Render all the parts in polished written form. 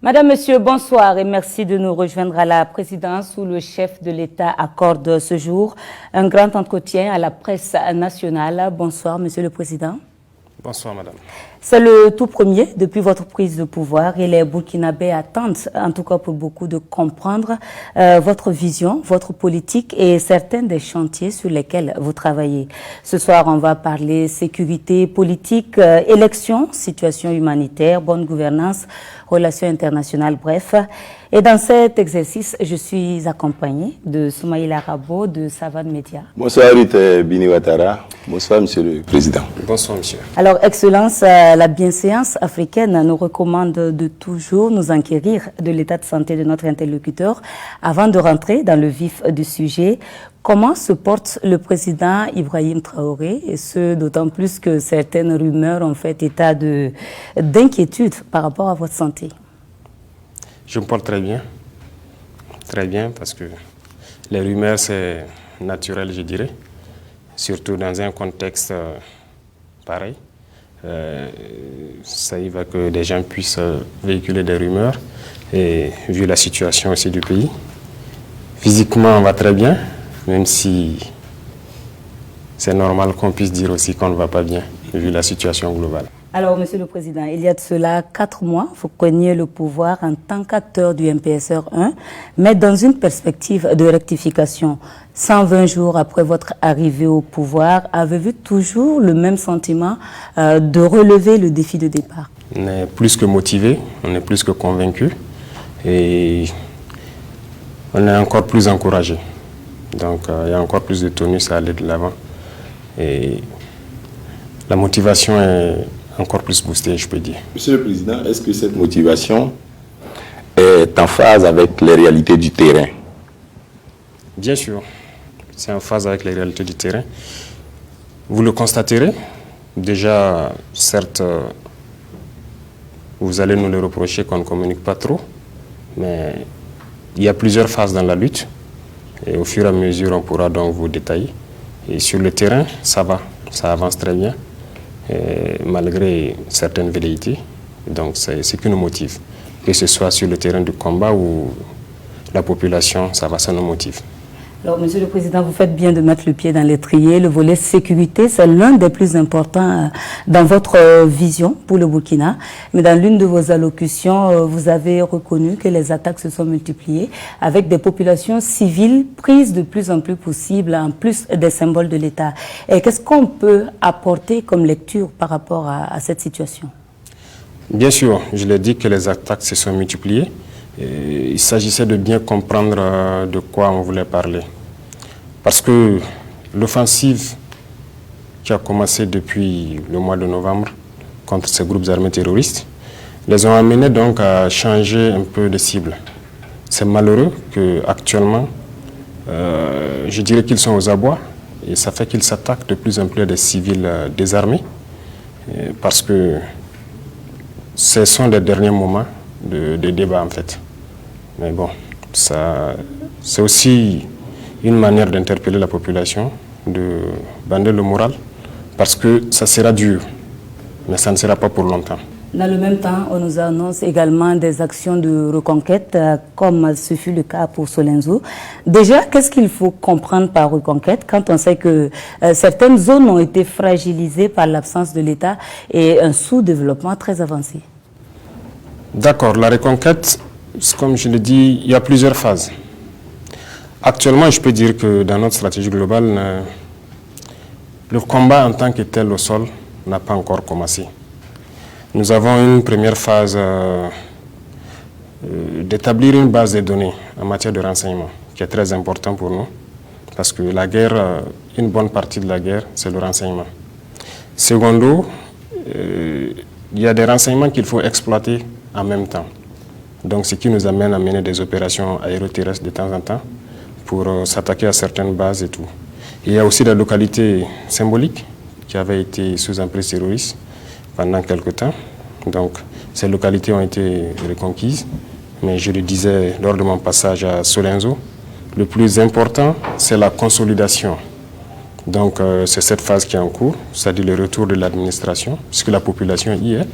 Madame, Monsieur, bonsoir et merci de nous rejoindre à la présidence où le chef de l'État accorde ce jour un grand entretien à la presse nationale. Bonsoir, Monsieur le Président. Bonsoir, Madame. C'est le tout premier depuis votre prise de pouvoir et les Burkinabés attendent, en tout cas pour beaucoup, de comprendre votre vision, votre politique et certains des chantiers sur lesquels vous travaillez. Ce soir, on va parler sécurité politique, élections, situation humanitaire, bonne gouvernance, relations internationales, bref. Et dans cet exercice, je suis accompagnée de Soumaïla Rabo de Savane Média. Bonsoir Ruth Bini Ouattara. Bonsoir Monsieur le Président. Bonsoir Monsieur. Alors, Excellence, la bienséance africaine nous recommande de toujours nous enquérir de l'état de santé de notre interlocuteur avant de rentrer dans le vif du sujet. Comment se porte le président Ibrahim Traoré, et ce d'autant plus que certaines rumeurs ont fait état d'inquiétude par rapport à votre santé? Je me porte très bien, parce que les rumeurs, c'est naturel, je dirais, surtout dans un contexte pareil. Ça arrive que des gens puissent véhiculer des rumeurs, et vu la situation aussi du pays, physiquement, on va très bien, même si c'est normal qu'on puisse dire aussi qu'on ne va pas bien, vu la situation globale. Alors, Monsieur le Président, il y a de cela 4 mois, vous preniez le pouvoir en tant qu'acteur du MPSR 1, mais dans une perspective de rectification. 120 jours après votre arrivée au pouvoir, avez-vous toujours le même sentiment de relever le défi de départ? On est plus que motivé, on est plus que convaincu et on est encore plus encouragé. Donc, il y a encore plus de tonus à aller de l'avant. Et la motivation est encore plus boostée, je peux dire. Monsieur le Président, est-ce que cette motivation est en phase avec les réalités du terrain? Bien sûr, c'est en phase avec les réalités du terrain. Vous le constaterez. Déjà, certes, vous allez nous le reprocher qu'on ne communique pas trop, mais il y a plusieurs phases dans la lutte. Et au fur et à mesure, on pourra donc vous détailler. Et sur le terrain, ça va, ça avance très bien. Malgré certaines velléités. Donc c'est ce qui nous motive. Que ce soit sur le terrain du combat ou la population, ça nous motive. Alors, Monsieur le Président, vous faites bien de mettre le pied dans l'étrier. Le volet sécurité, c'est l'un des plus importants dans votre vision pour le Burkina. Mais dans l'une de vos allocutions, vous avez reconnu que les attaques se sont multipliées avec des populations civiles prises de plus en plus possibles, en plus des symboles de l'État. Et qu'est-ce qu'on peut apporter comme lecture par rapport à cette situation? Bien sûr, je l'ai dit que les attaques se sont multipliées. Et il s'agissait de bien comprendre de quoi on voulait parler. Parce que l'offensive qui a commencé depuis le mois de novembre contre ces groupes armés terroristes les ont amenés donc à changer un peu de cible. C'est malheureux qu'actuellement, je dirais qu'ils sont aux abois et ça fait qu'ils s'attaquent de plus en plus à des civils désarmés parce que ce sont les derniers moments de débat en fait. Mais bon, c'est aussi une manière d'interpeller la population, de bander le moral, parce que ça sera dur, mais ça ne sera pas pour longtemps. Dans le même temps, on nous annonce également des actions de reconquête, comme ce fut le cas pour Solenzo. Déjà, qu'est-ce qu'il faut comprendre par reconquête quand on sait que certaines zones ont été fragilisées par l'absence de l'État et un sous-développement très avancé? D'accord, la reconquête, comme je l'ai dit, il y a plusieurs phases. Actuellement, je peux dire que dans notre stratégie globale, le combat en tant que tel au sol n'a pas encore commencé. Nous avons une première phase d'établir une base de données en matière de renseignement, qui est très important pour nous, parce que la guerre, une bonne partie de la guerre, c'est le renseignement. Secondo, il y a des renseignements qu'il faut exploiter en même temps. Donc, ce qui nous amène à mener des opérations aéroterrestres de temps en temps pour s'attaquer à certaines bases et tout. Il y a aussi des localités symboliques qui avaient été sous emprise terroriste pendant quelque temps. Donc, ces localités ont été reconquises. Mais je le disais lors de mon passage à Solenzo, le plus important, c'est la consolidation. Donc, c'est cette phase qui est en cours, c'est-à-dire le retour de l'administration, puisque la population y est.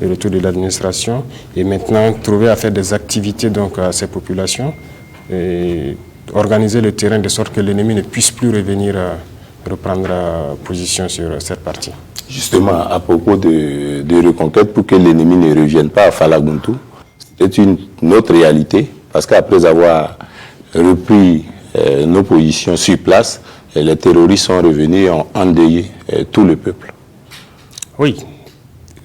le retour de l'administration, et maintenant trouver à faire des activités donc, à ces populations, et organiser le terrain de sorte que l'ennemi ne puisse plus revenir reprendre position sur cette partie. Justement, à propos de reconquête, pour que l'ennemi ne revienne pas à Falaguntu, c'est une autre réalité, parce qu'après avoir repris nos positions sur place, les terroristes sont revenus et ont endeuillé tout le peuple. Oui,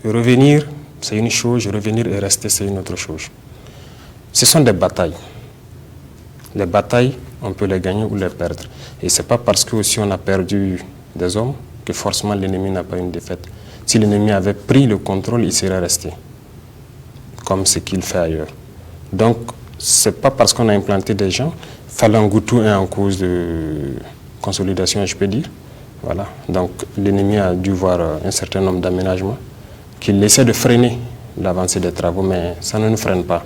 revenir, c'est une chose, revenir et rester, c'est une autre chose. Ce sont des batailles. Les batailles, on peut les gagner ou les perdre. Et ce n'est pas parce que aussi on a perdu des hommes que forcément l'ennemi n'a pas une défaite. Si l'ennemi avait pris le contrôle, il serait resté, comme ce qu'il fait ailleurs. Donc, ce n'est pas parce qu'on a implanté des gens. Falaguntu est en cause de consolidation, je peux dire. Voilà. Donc, l'ennemi a dû voir un certain nombre d'aménagements qu'il essaie de freiner l'avancée des travaux, mais ça ne nous freine pas.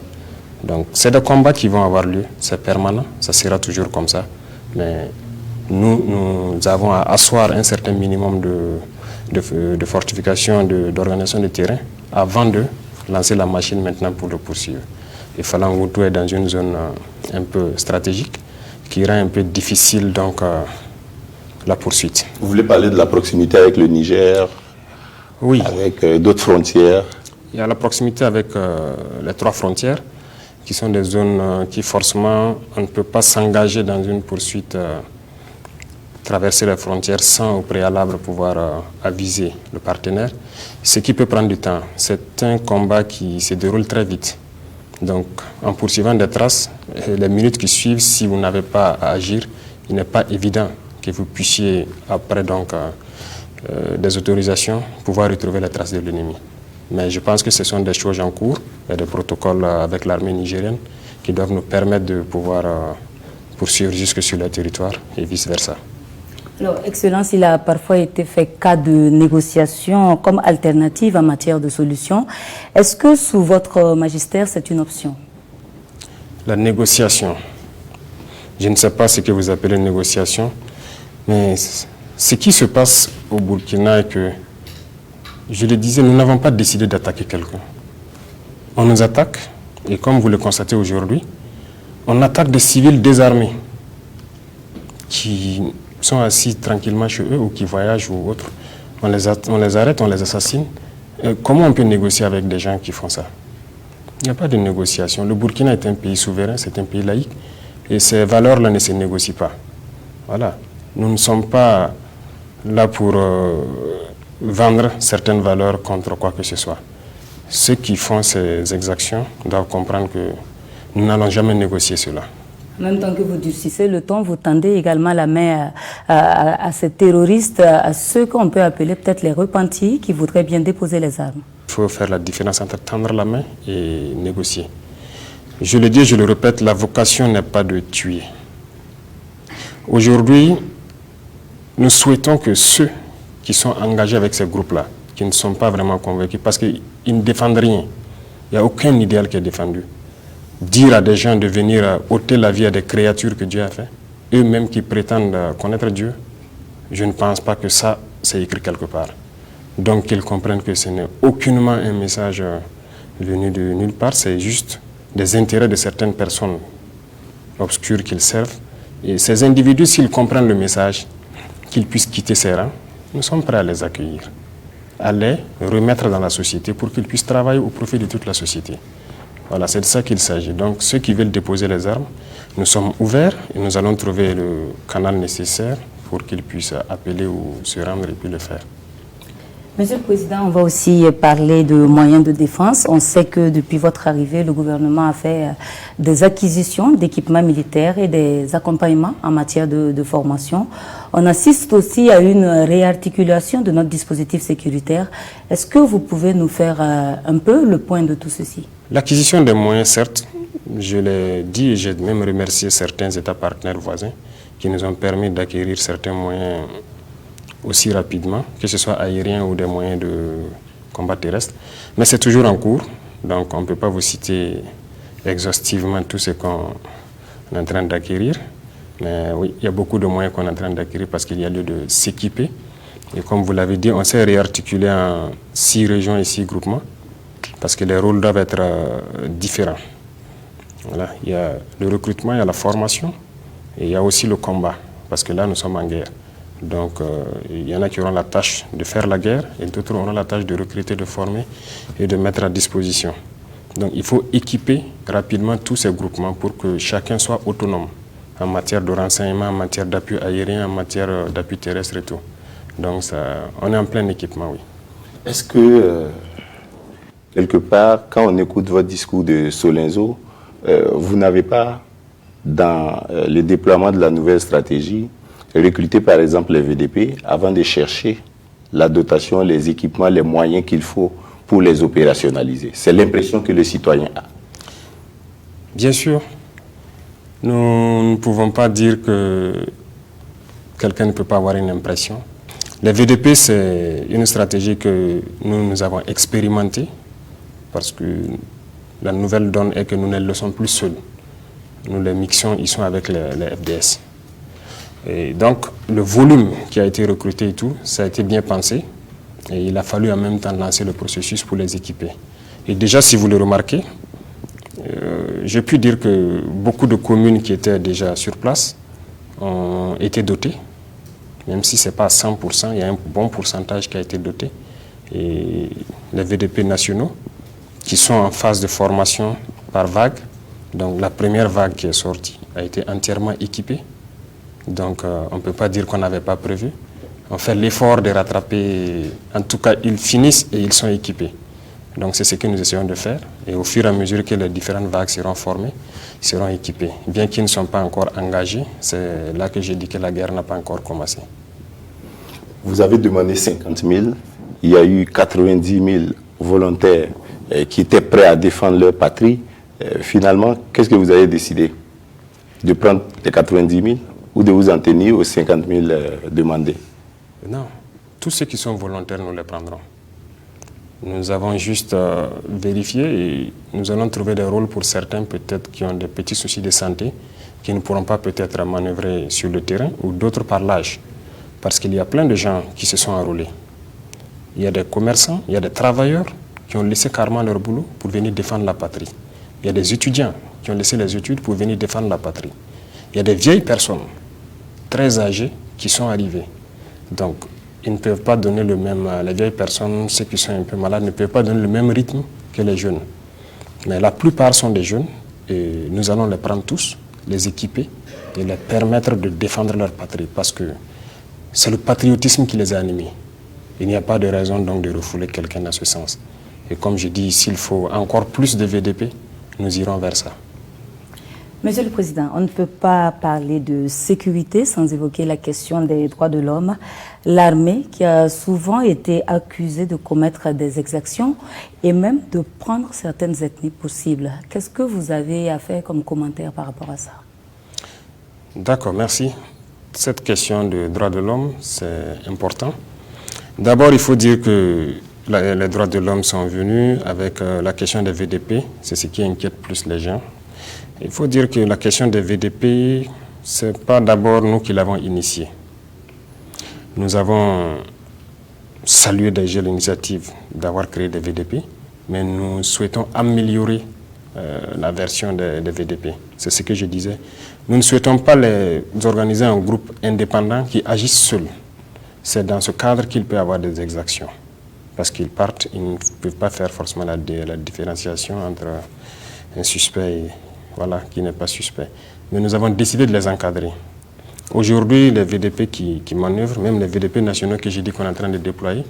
Donc, c'est des combats qui vont avoir lieu, c'est permanent, ça sera toujours comme ça. Mais nous avons à asseoir un certain minimum de fortification, d'organisation de terrain, avant de lancer la machine maintenant pour le poursuivre. Et Falaguntu est dans une zone un peu stratégique, qui rend un peu difficile donc, la poursuite. Vous voulez parler de la proximité avec le Niger, oui, avec d'autres frontières? Il y a la proximité avec les 3 frontières, qui sont des zones qui forcément, on ne peut pas s'engager dans une poursuite, traverser les frontières sans au préalable pouvoir aviser le partenaire, ce qui peut prendre du temps. C'est un combat qui se déroule très vite. Donc, en poursuivant des traces, les minutes qui suivent, si vous n'avez pas à agir, il n'est pas évident que vous puissiez, après donc, des autorisations, pouvoir retrouver les traces de l'ennemi. Mais je pense que ce sont des choses en cours, et des protocoles avec l'armée nigérienne qui doivent nous permettre de pouvoir poursuivre jusque sur le territoire et vice-versa. Alors, Excellence, il a parfois été fait cas de négociation comme alternative en matière de solution. Est-ce que sous votre magistère, c'est une option? La négociation, je ne sais pas ce que vous appelez négociation, mais ce qui se passe au Burkina est que, je le disais, nous n'avons pas décidé d'attaquer quelqu'un. On nous attaque, et comme vous le constatez aujourd'hui, on attaque des civils désarmés qui sont assis tranquillement chez eux ou qui voyagent ou autres. On les arrête, on les assassine. Comment on peut négocier avec des gens qui font ça? Il n'y a pas de négociation. Le Burkina est un pays souverain, c'est un pays laïque, et ces valeurs-là ne se négocient pas. Voilà. Nous ne sommes pas là pour vendre certaines valeurs contre quoi que ce soit. Ceux qui font ces exactions doivent comprendre que nous n'allons jamais négocier cela. En même temps que vous durcissez le ton, vous tendez également la main à ces terroristes, à ceux qu'on peut appeler peut-être les repentis, qui voudraient bien déposer les armes. Il faut faire la différence entre tendre la main et négocier. Je le dis et je le répète, la vocation n'est pas de tuer. Aujourd'hui, nous souhaitons que ceux qui sont engagés avec ces groupes-là, qui ne sont pas vraiment convaincus, parce qu'ils ne défendent rien, il n'y a aucun idéal qui est défendu. Dire à des gens de venir ôter la vie à des créatures que Dieu a fait, eux-mêmes qui prétendent connaître Dieu, je ne pense pas que ça, c'est écrit quelque part. Donc qu'ils comprennent que ce n'est aucunement un message venu de nulle part, c'est juste des intérêts de certaines personnes obscures qu'ils servent. Et ces individus, s'ils comprennent le message, qu'ils puissent quitter ces rangs, nous sommes prêts à les accueillir, à les remettre dans la société pour qu'ils puissent travailler au profit de toute la société. Voilà, c'est de ça qu'il s'agit. Donc ceux qui veulent déposer les armes, nous sommes ouverts et nous allons trouver le canal nécessaire pour qu'ils puissent appeler ou se rendre et puis le faire. Monsieur le Président, on va aussi parler de moyens de défense. On sait que depuis votre arrivée, le gouvernement a fait des acquisitions d'équipements militaires et des accompagnements en matière de formation. On assiste aussi à une réarticulation de notre dispositif sécuritaire. Est-ce que vous pouvez nous faire un peu le point de tout ceci? L'acquisition des moyens, certes, je l'ai dit et j'ai même remercié certains États partenaires voisins qui nous ont permis d'acquérir certains moyens aussi rapidement, que ce soit aérien ou des moyens de combat terrestre. Mais c'est toujours en cours, donc on ne peut pas vous citer exhaustivement tout ce qu'on est en train d'acquérir. Mais oui, il y a beaucoup de moyens qu'on est en train d'acquérir parce qu'il y a lieu de s'équiper. Et comme vous l'avez dit, on s'est réarticulé en 6 régions et 6 groupements. parce que les rôles doivent être différents. Voilà. Il y a le recrutement, il y a la formation, et il y a aussi le combat, parce que là, nous sommes en guerre. Donc, il y en a qui auront la tâche de faire la guerre, et d'autres auront la tâche de recruter, de former et de mettre à disposition. Donc, il faut équiper rapidement tous ces groupements pour que chacun soit autonome en matière de renseignement, en matière d'appui aérien, en matière d'appui terrestre et tout. Donc, on est en plein équipement, oui. Est-ce que, quelque part, quand on écoute votre discours de Solenzo, vous n'avez pas, dans le déploiement de la nouvelle stratégie, recruté par exemple les VDP avant de chercher la dotation, les équipements, les moyens qu'il faut pour les opérationnaliser? C'est l'impression que le citoyen a. Bien sûr. Nous ne pouvons pas dire que quelqu'un ne peut pas avoir une impression. Les VDP, c'est une stratégie que nous avons expérimentée parce que la nouvelle donne est que nous ne le sommes plus seuls. Nous les mixons, ils sont avec les FDS. Et donc, le volume qui a été recruté et tout, ça a été bien pensé. Et il a fallu en même temps lancer le processus pour les équiper. Et déjà, si vous le remarquez, j'ai pu dire que beaucoup de communes qui étaient déjà sur place ont été dotées. Même si ce n'est pas à 100%, il y a un bon pourcentage qui a été doté. Et les VDP nationaux, qui sont en phase de formation par vague, donc la première vague qui est sortie a été entièrement équipée. Donc on ne peut pas dire qu'on n'avait pas prévu. On fait l'effort de rattraper, en tout cas ils finissent et ils sont équipés. Donc c'est ce que nous essayons de faire. Et au fur et à mesure que les différentes vagues seront formées, ils seront équipés. Bien qu'ils ne sont pas encore engagés, c'est là que j'ai dit que la guerre n'a pas encore commencé. Vous avez demandé 50 000, il y a eu 90 000 volontaires qui étaient prêts à défendre leur patrie. Finalement, qu'est-ce que vous avez décidé? De prendre les 90 000 ou de vous en tenir aux 50 000 demandés? Non, tous ceux qui sont volontaires, nous les prendrons. Nous avons juste vérifié et nous allons trouver des rôles pour certains peut-être qui ont des petits soucis de santé, qui ne pourront pas peut-être manœuvrer sur le terrain, ou d'autres par l'âge. Parce qu'il y a plein de gens qui se sont enrôlés. Il y a des commerçants, il y a des travailleurs qui ont laissé carrément leur boulot pour venir défendre la patrie. Il y a des étudiants qui ont laissé les études pour venir défendre la patrie. Il y a des vieilles personnes, très âgées, qui sont arrivées. Donc, ils ne peuvent pas donner le même... Les vieilles personnes, ceux qui sont un peu malades, ne peuvent pas donner le même rythme que les jeunes. Mais la plupart sont des jeunes et nous allons les prendre tous, les équiper et les permettre de défendre leur patrie parce que c'est le patriotisme qui les a animés. Il n'y a pas de raison donc de refouler quelqu'un dans ce sens. Et comme je dis, s'il faut encore plus de VDP, nous irons vers ça. Monsieur le Président, on ne peut pas parler de sécurité sans évoquer la question des droits de l'homme. L'armée qui a souvent été accusée de commettre des exactions et même de prendre certaines ethnies possibles. Qu'est-ce que vous avez à faire comme commentaire par rapport à ça? D'accord, merci. Cette question de droits de l'homme, c'est important. D'abord, il faut dire que les droits de l'homme sont venus avec la question des VDP. C'est ce qui inquiète plus les gens. Il faut dire que la question des VDP, ce n'est pas d'abord nous qui l'avons initiée. Nous avons salué déjà l'initiative d'avoir créé des VDP, mais nous souhaitons améliorer la version des VDP. C'est ce que je disais. Nous ne souhaitons pas les organiser en groupe indépendant qui agissent seuls. C'est dans ce cadre qu'il peut y avoir des exactions. Parce qu'ils partent, ils ne peuvent pas faire forcément la différenciation entre un suspect et voilà, qui n'est pas suspect. Mais nous avons décidé de les encadrer. Aujourd'hui, les VDP qui manœuvrent, même les VDP nationaux que j'ai dit qu'on est en train de déployer,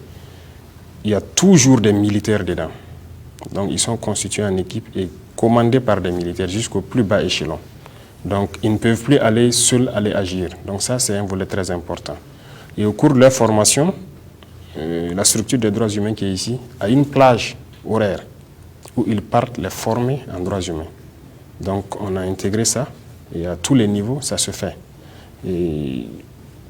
il y a toujours des militaires dedans. Donc ils sont constitués en équipe et commandés par des militaires jusqu'au plus bas échelon. Donc ils ne peuvent plus aller seuls aller agir. Donc ça, c'est un volet très important. Et au cours de leur formation, la structure des droits humains qui est ici a une plage horaire où ils partent les former en droits humains. Donc on a intégré ça et à tous les niveaux, ça se fait. Et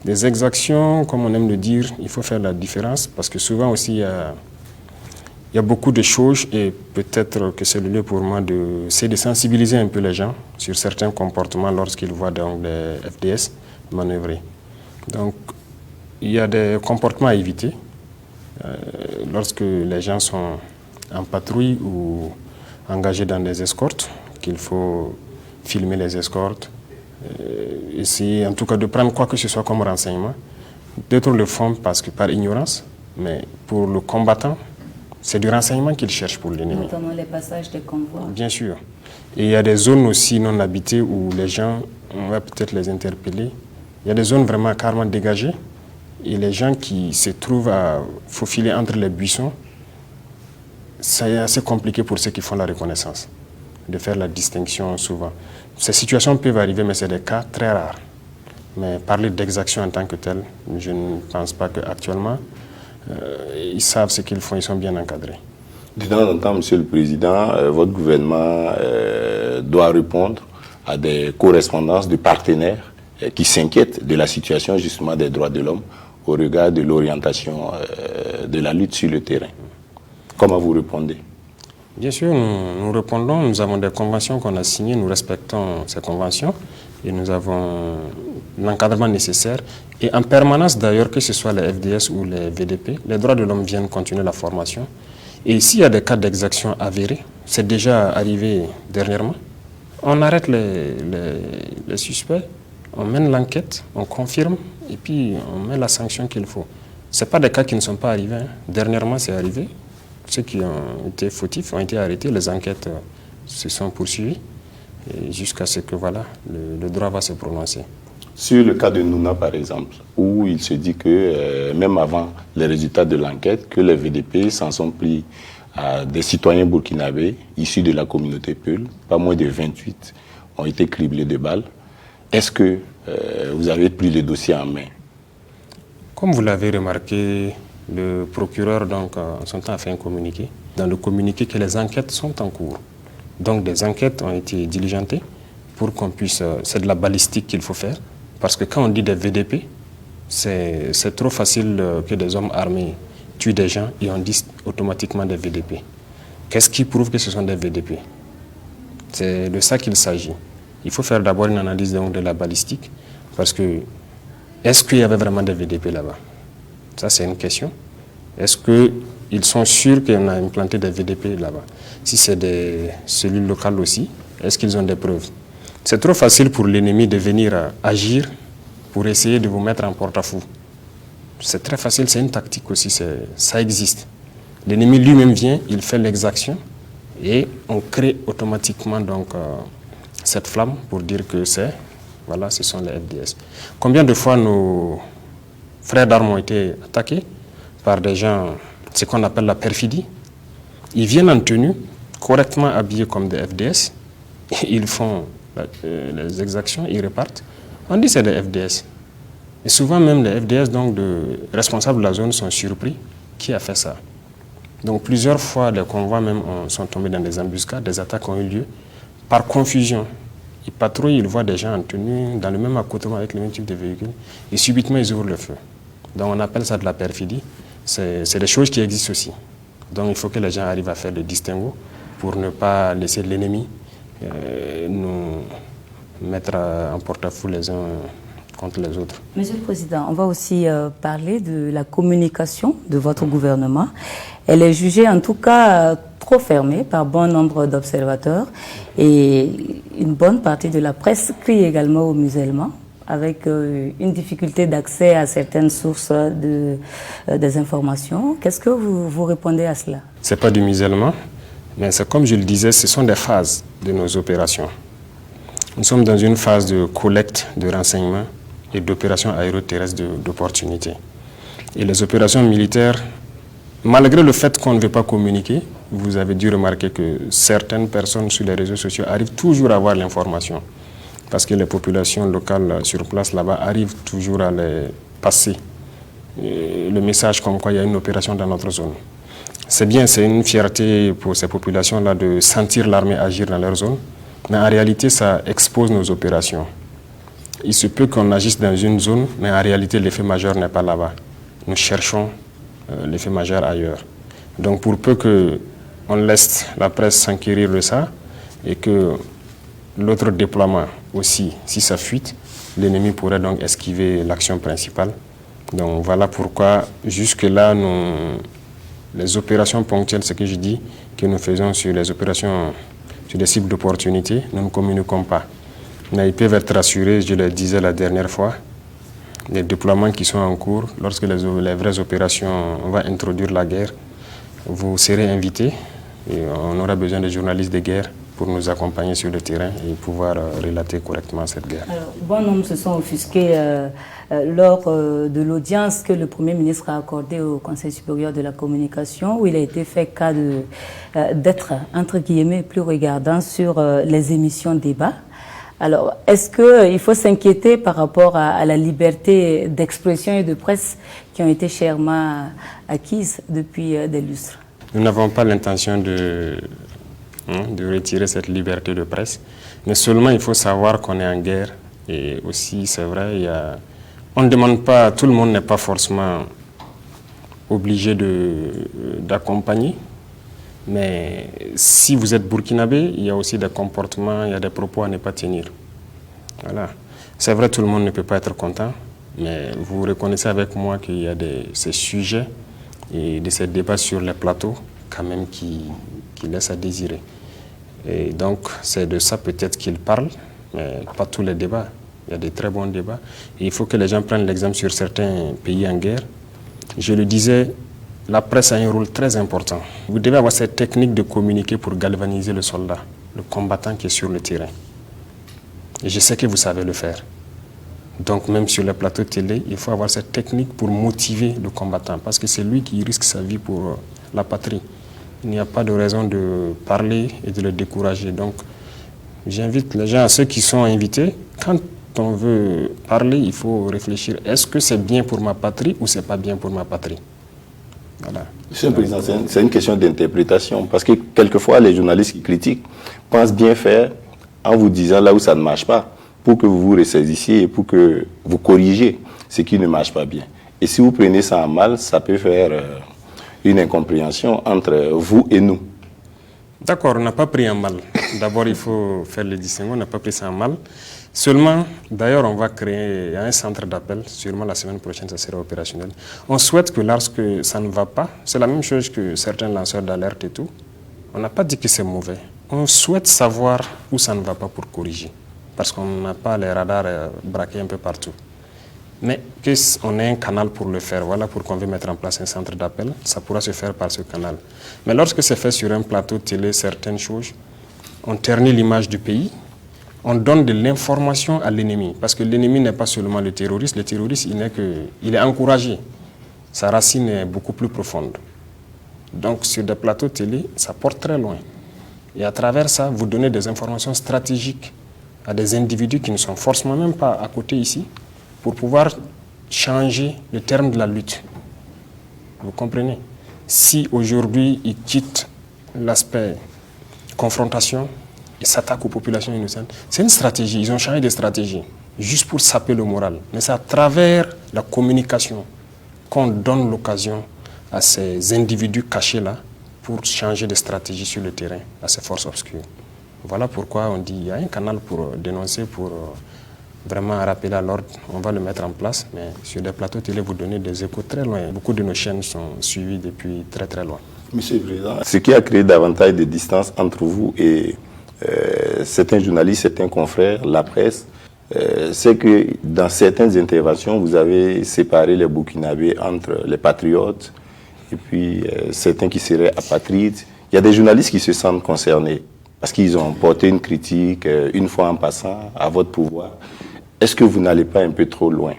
les exactions, comme on aime le dire, il faut faire la différence parce que souvent aussi il y a beaucoup de choses et peut-être que c'est le lieu pour moi de sensibiliser un peu les gens sur certains comportements lorsqu'ils voient donc des FDS manœuvrer. Donc il y a des comportements à éviter lorsque les gens sont en patrouille ou engagés dans des escortes, qu'il faut filmer les escortes, essayer en tout cas de prendre quoi que ce soit comme renseignement. D'autres le font parce que par ignorance, mais pour le combattant, c'est du renseignement qu'il cherche pour l'ennemi. Notamment les passages des convois. Bien sûr. Et il y a des zones aussi non habitées où les gens, on va peut-être les interpeller. Il y a des zones vraiment carrément dégagées. Et les gens qui se trouvent à faufiler entre les buissons, c'est assez compliqué pour ceux qui font la reconnaissance, de faire la distinction souvent. Ces situations peuvent arriver, mais c'est des cas très rares. Mais parler d'exaction en tant que telle, je ne pense pas qu'actuellement, ils savent ce qu'ils font, ils sont bien encadrés. De temps en temps, Monsieur le Président, votre gouvernement doit répondre à des correspondances de partenaires qui s'inquiètent de la situation justement des droits de l'homme au regard de l'orientation de la lutte sur le terrain. Comment vous répondez? Bien sûr, nous répondons. Nous avons des conventions qu'on a signées, nous respectons ces conventions et nous avons l'encadrement nécessaire. Et en permanence d'ailleurs, que ce soit les FDS ou les VDP, les droits de l'homme viennent continuer la formation. Et s'il y a des cas d'exaction avérés, c'est déjà arrivé dernièrement, on arrête les suspects, on mène l'enquête, on confirme et puis on met la sanction qu'il faut. Ce n'est pas des cas qui ne sont pas arrivés. Hein. Dernièrement, c'est arrivé. Ceux qui ont été fautifs ont été arrêtés, les enquêtes se sont poursuivies jusqu'à ce que voilà, le droit va se prononcer. Sur le cas de Nouna, par exemple, où il se dit que même avant les résultats de l'enquête, que les VDP s'en sont pris à des citoyens burkinabés issus de la communauté Peul, pas moins de 28 ont été criblés de balles. Est-ce que vous avez pris le dossier en main? Comme vous l'avez remarqué, le procureur donc, en son temps a fait un communiqué. Dans le communiqué que les enquêtes sont en cours. Donc des enquêtes ont été diligentées pour qu'on puisse... c'est de la balistique qu'il faut faire. Parce que quand on dit des VDP, c'est trop facile que des hommes armés tuent des gens et on dit automatiquement des VDP. Qu'est-ce qui prouve que ce sont des VDP? C'est de ça qu'il s'agit. Il faut faire d'abord une analyse de la balistique. Parce que, est-ce qu'il y avait vraiment des VDP là-bas? Ça, c'est une question. Est-ce qu'ils sont sûrs qu'on a implanté des VDP là-bas? Si c'est des cellules locales aussi, est-ce qu'ils ont des preuves? C'est trop facile pour l'ennemi de venir agir pour essayer de vous mettre en porte-à-faux. C'est très facile, c'est une tactique aussi, ça existe. L'ennemi lui-même vient, il fait l'exaction et on crée automatiquement donc, cette flamme pour dire que voilà, ce sont les FDS. Combien de fois nos frères d'armes ont été attaqués par des gens, ce qu'on appelle la perfidie? Ils viennent en tenue, correctement habillés comme des FDS, ils font les exactions, ils repartent. On dit que c'est des FDS. Et souvent même les FDS, donc de responsables de la zone, sont surpris. Qui a fait ça? Donc plusieurs fois, les convois même sont tombés dans des embuscades, des attaques ont eu lieu par confusion. Ils patrouillent, ils voient des gens en tenue, dans le même accoutrement avec le même type de véhicule, et subitement ils ouvrent le feu. Donc on appelle ça de la perfidie. C'est des choses qui existent aussi. Donc il faut que les gens arrivent à faire le distinguo pour ne pas laisser l'ennemi nous mettre en porte-à-faux les uns contre les autres. Monsieur le Président, on va aussi parler de la communication de votre gouvernement. Elle est jugée en tout cas trop fermée par bon nombre d'observateurs et une bonne partie de la presse crie également aux musulmans avec une difficulté d'accès à certaines sources des informations. Qu'est-ce que vous répondez à cela? Ce n'est pas du musellement, mais c'est comme je le disais, ce sont des phases de nos opérations. Nous sommes dans une phase de collecte de renseignements et d'opérations aéroterrestres d'opportunités. Et les opérations militaires, malgré le fait qu'on ne veut pas communiquer, vous avez dû remarquer que certaines personnes sur les réseaux sociaux arrivent toujours à avoir l'information. Parce que les populations locales sur place là-bas arrivent toujours à les passer. Le message comme quoi il y a une opération dans notre zone. C'est bien, c'est une fierté pour ces populations-là de sentir l'armée agir dans leur zone. Mais en réalité, ça expose nos opérations. Il se peut qu'on agisse dans une zone, mais en réalité, l'effet majeur n'est pas là-bas. Nous cherchons l'effet majeur ailleurs. Donc pour peu qu'on laisse la presse s'enquérir de ça et que l'autre déploiement aussi, si ça fuite, l'ennemi pourrait donc esquiver l'action principale. Donc voilà pourquoi jusque-là, Les opérations ponctuelles, ce que je dis, que nous faisons sur les opérations, sur des cibles d'opportunité, nous ne communiquons pas. Mais ils peuvent être rassurés, je le disais la dernière fois, les déploiements qui sont en cours, lorsque les vraies opérations, on va introduire la guerre, vous serez invités et on aura besoin de journalistes de guerre pour nous accompagner sur le terrain et pouvoir relater correctement cette guerre. Alors, bon nombre se sont offusqués lors de l'audience que le Premier ministre a accordée au Conseil supérieur de la communication, où il a été fait cas d'être, entre guillemets, plus regardant sur les émissions débat. Alors, est-ce qu'il faut s'inquiéter par rapport à la liberté d'expression et de presse qui ont été chèrement acquises depuis des lustres? Nous n'avons pas l'intention de retirer cette liberté de presse, mais seulement il faut savoir qu'on est en guerre. Et aussi, c'est vrai, on ne demande pas, tout le monde n'est pas forcément obligé d'accompagner. Mais si vous êtes burkinabé, il y a aussi des comportements, il y a des propos à ne pas tenir. Voilà. C'est vrai, tout le monde ne peut pas être content, mais vous reconnaissez avec moi qu'il y a ces sujets et de ces débats sur les plateaux, quand même, qui laissent à désirer. Et donc, c'est de ça peut-être qu'il parle, mais pas tous les débats. Il y a des très bons débats. Et il faut que les gens prennent l'exemple sur certains pays en guerre. Je le disais, la presse a un rôle très important. Vous devez avoir cette technique de communiquer pour galvaniser le soldat, le combattant qui est sur le terrain. Et je sais que vous savez le faire. Donc même sur les plateaux télé, il faut avoir cette technique pour motiver le combattant, parce que c'est lui qui risque sa vie pour la patrie. Il n'y a pas de raison de parler et de le décourager. Donc j'invite les gens, ceux qui sont invités, quand on veut parler, il faut réfléchir. Est-ce que c'est bien pour ma patrie ou c'est pas bien pour ma patrie? Voilà. Monsieur le Président, c'est une question d'interprétation, parce que quelquefois les journalistes qui critiquent pensent bien faire en vous disant là où ça ne marche pas, pour que vous vous ressaisissiez et pour que vous corrigiez ce qui ne marche pas bien. Et si vous prenez ça en mal, ça peut faire une incompréhension entre vous et nous. D'accord, on n'a pas pris en mal. D'abord, il faut faire le distinguo, on n'a pas pris ça en mal. Seulement, d'ailleurs, on va créer un centre d'appel, sûrement la semaine prochaine, ça sera opérationnel. On souhaite que lorsque ça ne va pas, c'est la même chose que certains lanceurs d'alerte et tout, on n'a pas dit que c'est mauvais. On souhaite savoir où ça ne va pas pour corriger, parce qu'on n'a pas les radars braqués un peu partout. Mais qu'on ait un canal pour le faire, voilà pourquoi on veut mettre en place un centre d'appel, ça pourra se faire par ce canal. Mais lorsque c'est fait sur un plateau télé, certaines choses, on ternit l'image du pays, on donne de l'information à l'ennemi, parce que l'ennemi n'est pas seulement le terroriste il est encouragé. Sa racine est beaucoup plus profonde. Donc sur des plateaux télé, ça porte très loin. Et à travers ça, vous donnez des informations stratégiques à des individus qui ne sont forcément même pas à côté ici, pour pouvoir changer le terme de la lutte. Vous comprenez? Si aujourd'hui ils quittent l'aspect confrontation, ils s'attaquent aux populations innocentes, c'est une stratégie, ils ont changé de stratégie, juste pour saper le moral. Mais c'est à travers la communication qu'on donne l'occasion à ces individus cachés-là pour changer de stratégie sur le terrain, à ces forces obscures. Voilà pourquoi on dit qu'il y a un canal pour dénoncer, pour vraiment rappeler à l'ordre. On va le mettre en place, mais sur des plateaux télé, vous donnez des échos très loin. Beaucoup de nos chaînes sont suivies depuis très très loin. Monsieur le Président, ce qui a créé davantage de distance entre vous et certains journalistes, certains confrères, la presse, c'est que dans certaines interventions, vous avez séparé les Burkinabés entre les patriotes et puis certains qui seraient apatrides. Il y a des journalistes qui se sentent concernés parce qu'ils ont porté une critique une fois en passant à votre pouvoir. Est-ce que vous n'allez pas un peu trop loin?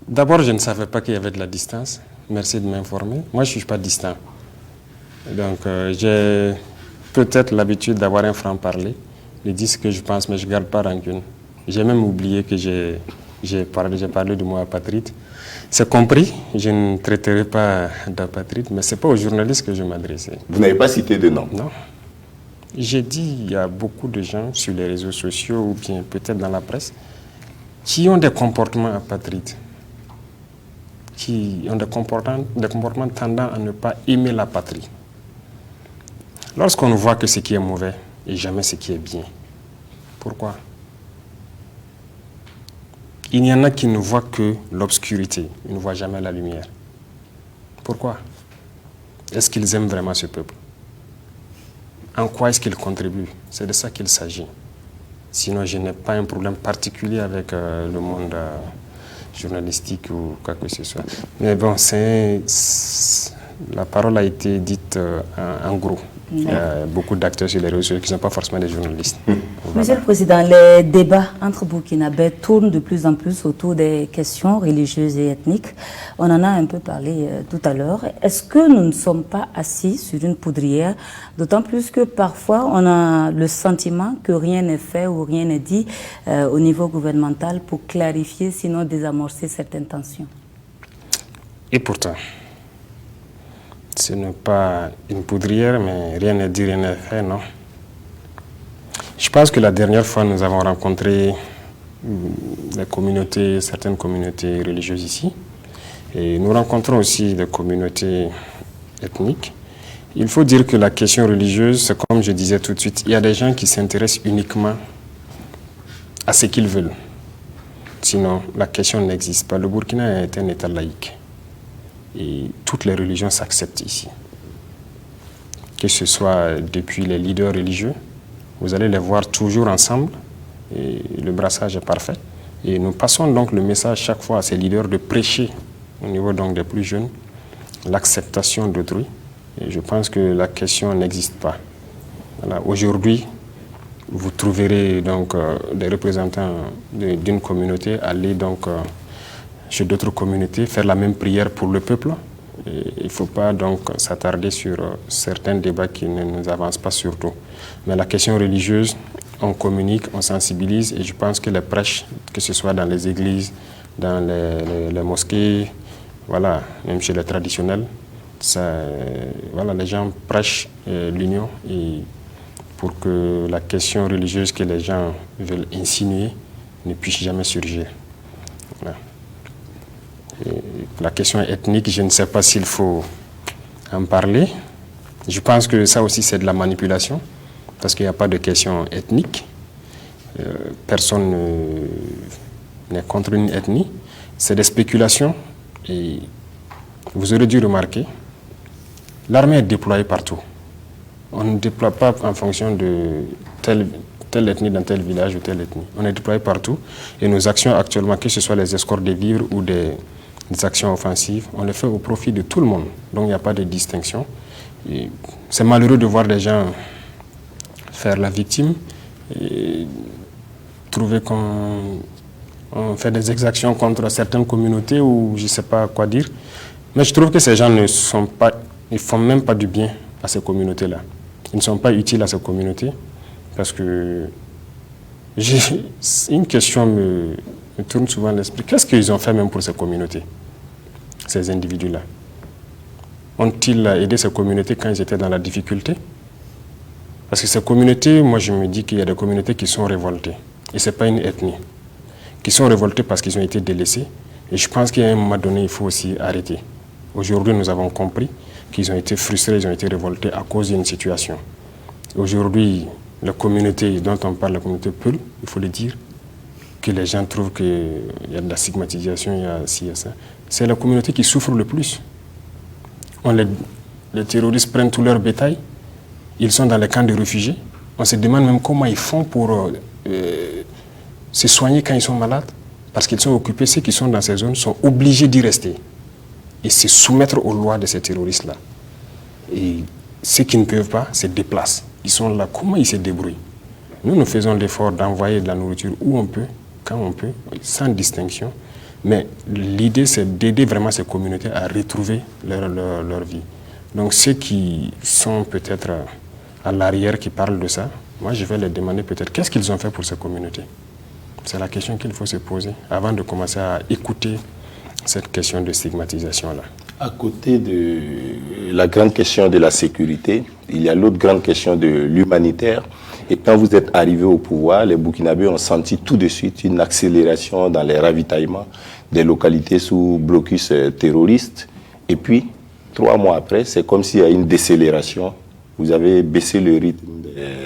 D'abord, je ne savais pas qu'il y avait de la distance. Merci de m'informer. Moi, je ne suis pas distant. Donc, j'ai peut-être l'habitude d'avoir un franc-parler. Je dis ce que je pense, mais je ne garde pas rancune. J'ai même oublié que j'ai parlé du mot apatride. C'est compris, je ne traiterai pas d'apatride, mais ce n'est pas aux journalistes que je m'adressais. Vous n'avez pas cité de nom? Non. J'ai dit il y a beaucoup de gens sur les réseaux sociaux ou bien peut-être dans la presse qui ont des comportements apatrides, qui ont des comportements tendant à ne pas aimer la patrie. Lorsqu'on voit que ce qui est mauvais et jamais ce qui est bien, pourquoi? Il y en a qui ne voient que l'obscurité, ils ne voient jamais la lumière. Pourquoi? Est-ce qu'ils aiment vraiment ce peuple? En quoi est-ce qu'ils contribuent? C'est de ça qu'il s'agit. Sinon, je n'ai pas un problème particulier avec le monde journalistique ou quoi que ce soit. Mais bon, la parole a été dite en gros. Il y a beaucoup d'acteurs sur les réseaux sociaux qui ne sont pas forcément des journalistes. Monsieur le Président, les débats entre burkinabés tournent de plus en plus autour des questions religieuses et ethniques. On en a un peu parlé tout à l'heure. Est-ce que nous ne sommes pas assis sur une poudrière? D'autant plus que parfois on a le sentiment que rien n'est fait ou rien n'est dit au niveau gouvernemental pour clarifier, sinon désamorcer certaines tensions. Et pourtant, ce n'est pas une poudrière, mais rien n'est dit, rien n'est fait, non? Je pense que la dernière fois, nous avons rencontré certaines communautés religieuses ici. Et nous rencontrons aussi des communautés ethniques. Il faut dire que la question religieuse, c'est comme je disais tout de suite, il y a des gens qui s'intéressent uniquement à ce qu'ils veulent. Sinon, la question n'existe pas. Le Burkina est un État laïque. Et toutes les religions s'acceptent ici. Que ce soit depuis les leaders religieux, vous allez les voir toujours ensemble et le brassage est parfait. Et nous passons donc le message chaque fois à ces leaders de prêcher au niveau donc des plus jeunes l'acceptation d'autrui. Et je pense que la question n'existe pas. Voilà. Aujourd'hui, vous trouverez donc des représentants d'une communauté aller donc chez d'autres communautés, faire la même prière pour le peuple. Et il ne faut pas donc s'attarder sur certains débats qui ne nous avancent pas surtout. Mais la question religieuse, on communique, on sensibilise et je pense que les prêches, que ce soit dans les églises, dans les mosquées, voilà, même chez les traditionnels, voilà, les gens prêchent l'union et pour que la question religieuse que les gens veulent insinuer ne puisse jamais surgir. Voilà. La question ethnique, je ne sais pas s'il faut en parler. Je pense que ça aussi, c'est de la manipulation, parce qu'il n'y a pas de question ethnique. Personne n'est contre une ethnie. C'est des spéculations. Et vous aurez dû remarquer, l'armée est déployée partout. On ne déploie pas en fonction de telle ethnie dans tel village ou telle ethnie. On est déployé partout. Et nos actions actuellement, que ce soit les escortes de vivres ou des actions offensives, on les fait au profit de tout le monde. Donc il n'y a pas de distinction. C'est malheureux de voir des gens faire la victime et trouver qu'on fait des exactions contre certaines communautés ou je ne sais pas quoi dire. Mais je trouve que ces gens ne font même pas du bien à ces communautés-là. Ils ne sont pas utiles à ces communautés parce que une question me tourne souvent l'esprit. Qu'est-ce qu'ils ont fait même pour ces communautés, ces individus-là? Ont-ils aidé ces communautés quand ils étaient dans la difficulté? Parce que ces communautés, moi je me dis qu'il y a des communautés qui sont révoltées. Et ce n'est pas une ethnie. Qui sont révoltées parce qu'ils ont été délaissés. Et je pense qu'à un moment donné, il faut aussi arrêter. Aujourd'hui, nous avons compris qu'ils ont été frustrés, ils ont été révoltés à cause d'une situation. Aujourd'hui, la communauté dont on parle, la communauté Peul, il faut le dire, que les gens trouvent qu'il y a de la stigmatisation, il y a ci, il y a ça. C'est la communauté qui souffre le plus. Les terroristes prennent tout leur bétail, ils sont dans les camps de réfugiés. On se demande même comment ils font pour se soigner quand ils sont malades, parce qu'ils sont occupés, ceux qui sont dans ces zones sont obligés d'y rester et se soumettre aux lois de ces terroristes-là. Et ceux qui ne peuvent pas se déplacent. Ils sont là, comment ils se débrouillent? Nous faisons l'effort d'envoyer de la nourriture où on peut, quand on peut, sans distinction. Mais l'idée, c'est d'aider vraiment ces communautés à retrouver leur vie. Donc ceux qui sont peut-être à l'arrière, qui parlent de ça, moi je vais les demander peut-être qu'est-ce qu'ils ont fait pour ces communautés. C'est la question qu'il faut se poser avant de commencer à écouter cette question de stigmatisation-là. À côté de la grande question de la sécurité, il y a l'autre grande question de l'humanitaire. Et quand vous êtes arrivé au pouvoir, les Burkinabés ont senti tout de suite une accélération dans les ravitaillements des localités sous blocus terroriste. Et puis, 3 mois après, c'est comme s'il y a une décélération. Vous avez baissé le rythme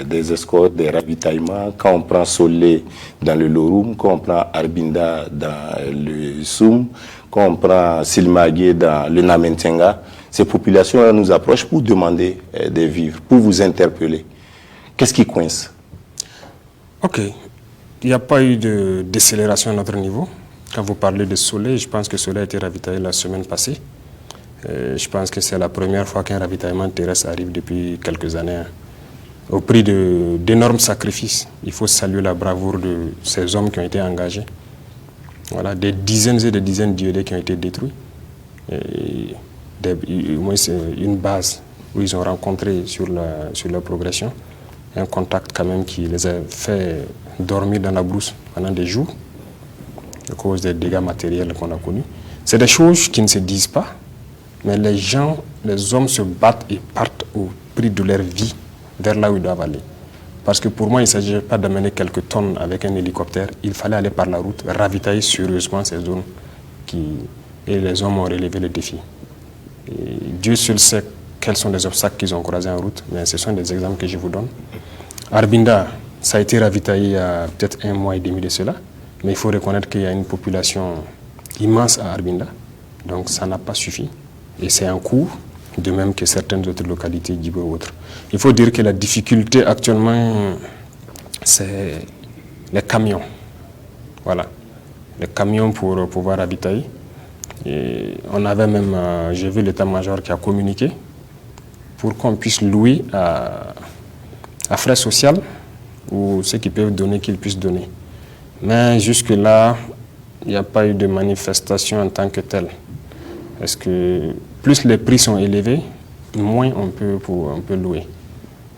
des escortes, des ravitaillements. Quand on prend Solé dans le Lorum, quand on prend Arbinda dans le Soum, quand on prend Silmagué dans le Namentenga, ces populations nous approchent pour demander des vivres, pour vous interpeller. Qu'est-ce qui coince? Ok. Il n'y a pas eu de décélération à notre niveau. Quand vous parlez de Soleil, je pense que Soleil a été ravitaillé la semaine passée. Je pense que c'est la première fois qu'un ravitaillement terrestre arrive depuis quelques années, hein, au prix d'énormes sacrifices. Il faut saluer la bravoure de ces hommes qui ont été engagés. Voilà, des dizaines et des dizaines d'IED qui ont été détruits. Et au moins, c'est une base où ils ont rencontré sur leur progression un contact quand même qui les a fait dormir dans la brousse pendant des jours à cause des dégâts matériels qu'on a connus. C'est des choses qui ne se disent pas, mais les hommes se battent et partent au prix de leur vie vers là où ils doivent aller. Parce que pour moi, il ne s'agissait pas d'amener quelques tonnes avec un hélicoptère. Il fallait aller par la route, ravitailler sérieusement ces zones et les hommes ont relevé le défi. Et Dieu seul sait quels sont les obstacles qu'ils ont croisés en route, mais ce sont des exemples que je vous donne. Arbinda, ça a été ravitaillé il y a peut-être 1 mois et demi de cela, mais il faut reconnaître qu'il y a une population immense à Arbinda, donc ça n'a pas suffi. Et c'est en cours, de même que certaines autres localités, Djibo ou autres. Il faut dire que la difficulté actuellement, c'est les camions. Voilà, les camions pour pouvoir ravitailler. Et on avait même, j'ai vu l'état-major qui a communiqué pour qu'on puisse louer à frais social ou ceux qui peuvent donner, qu'ils puissent donner. Mais jusque-là, il n'y a pas eu de manifestation en tant que telle. Parce que plus les prix sont élevés, moins on peut louer.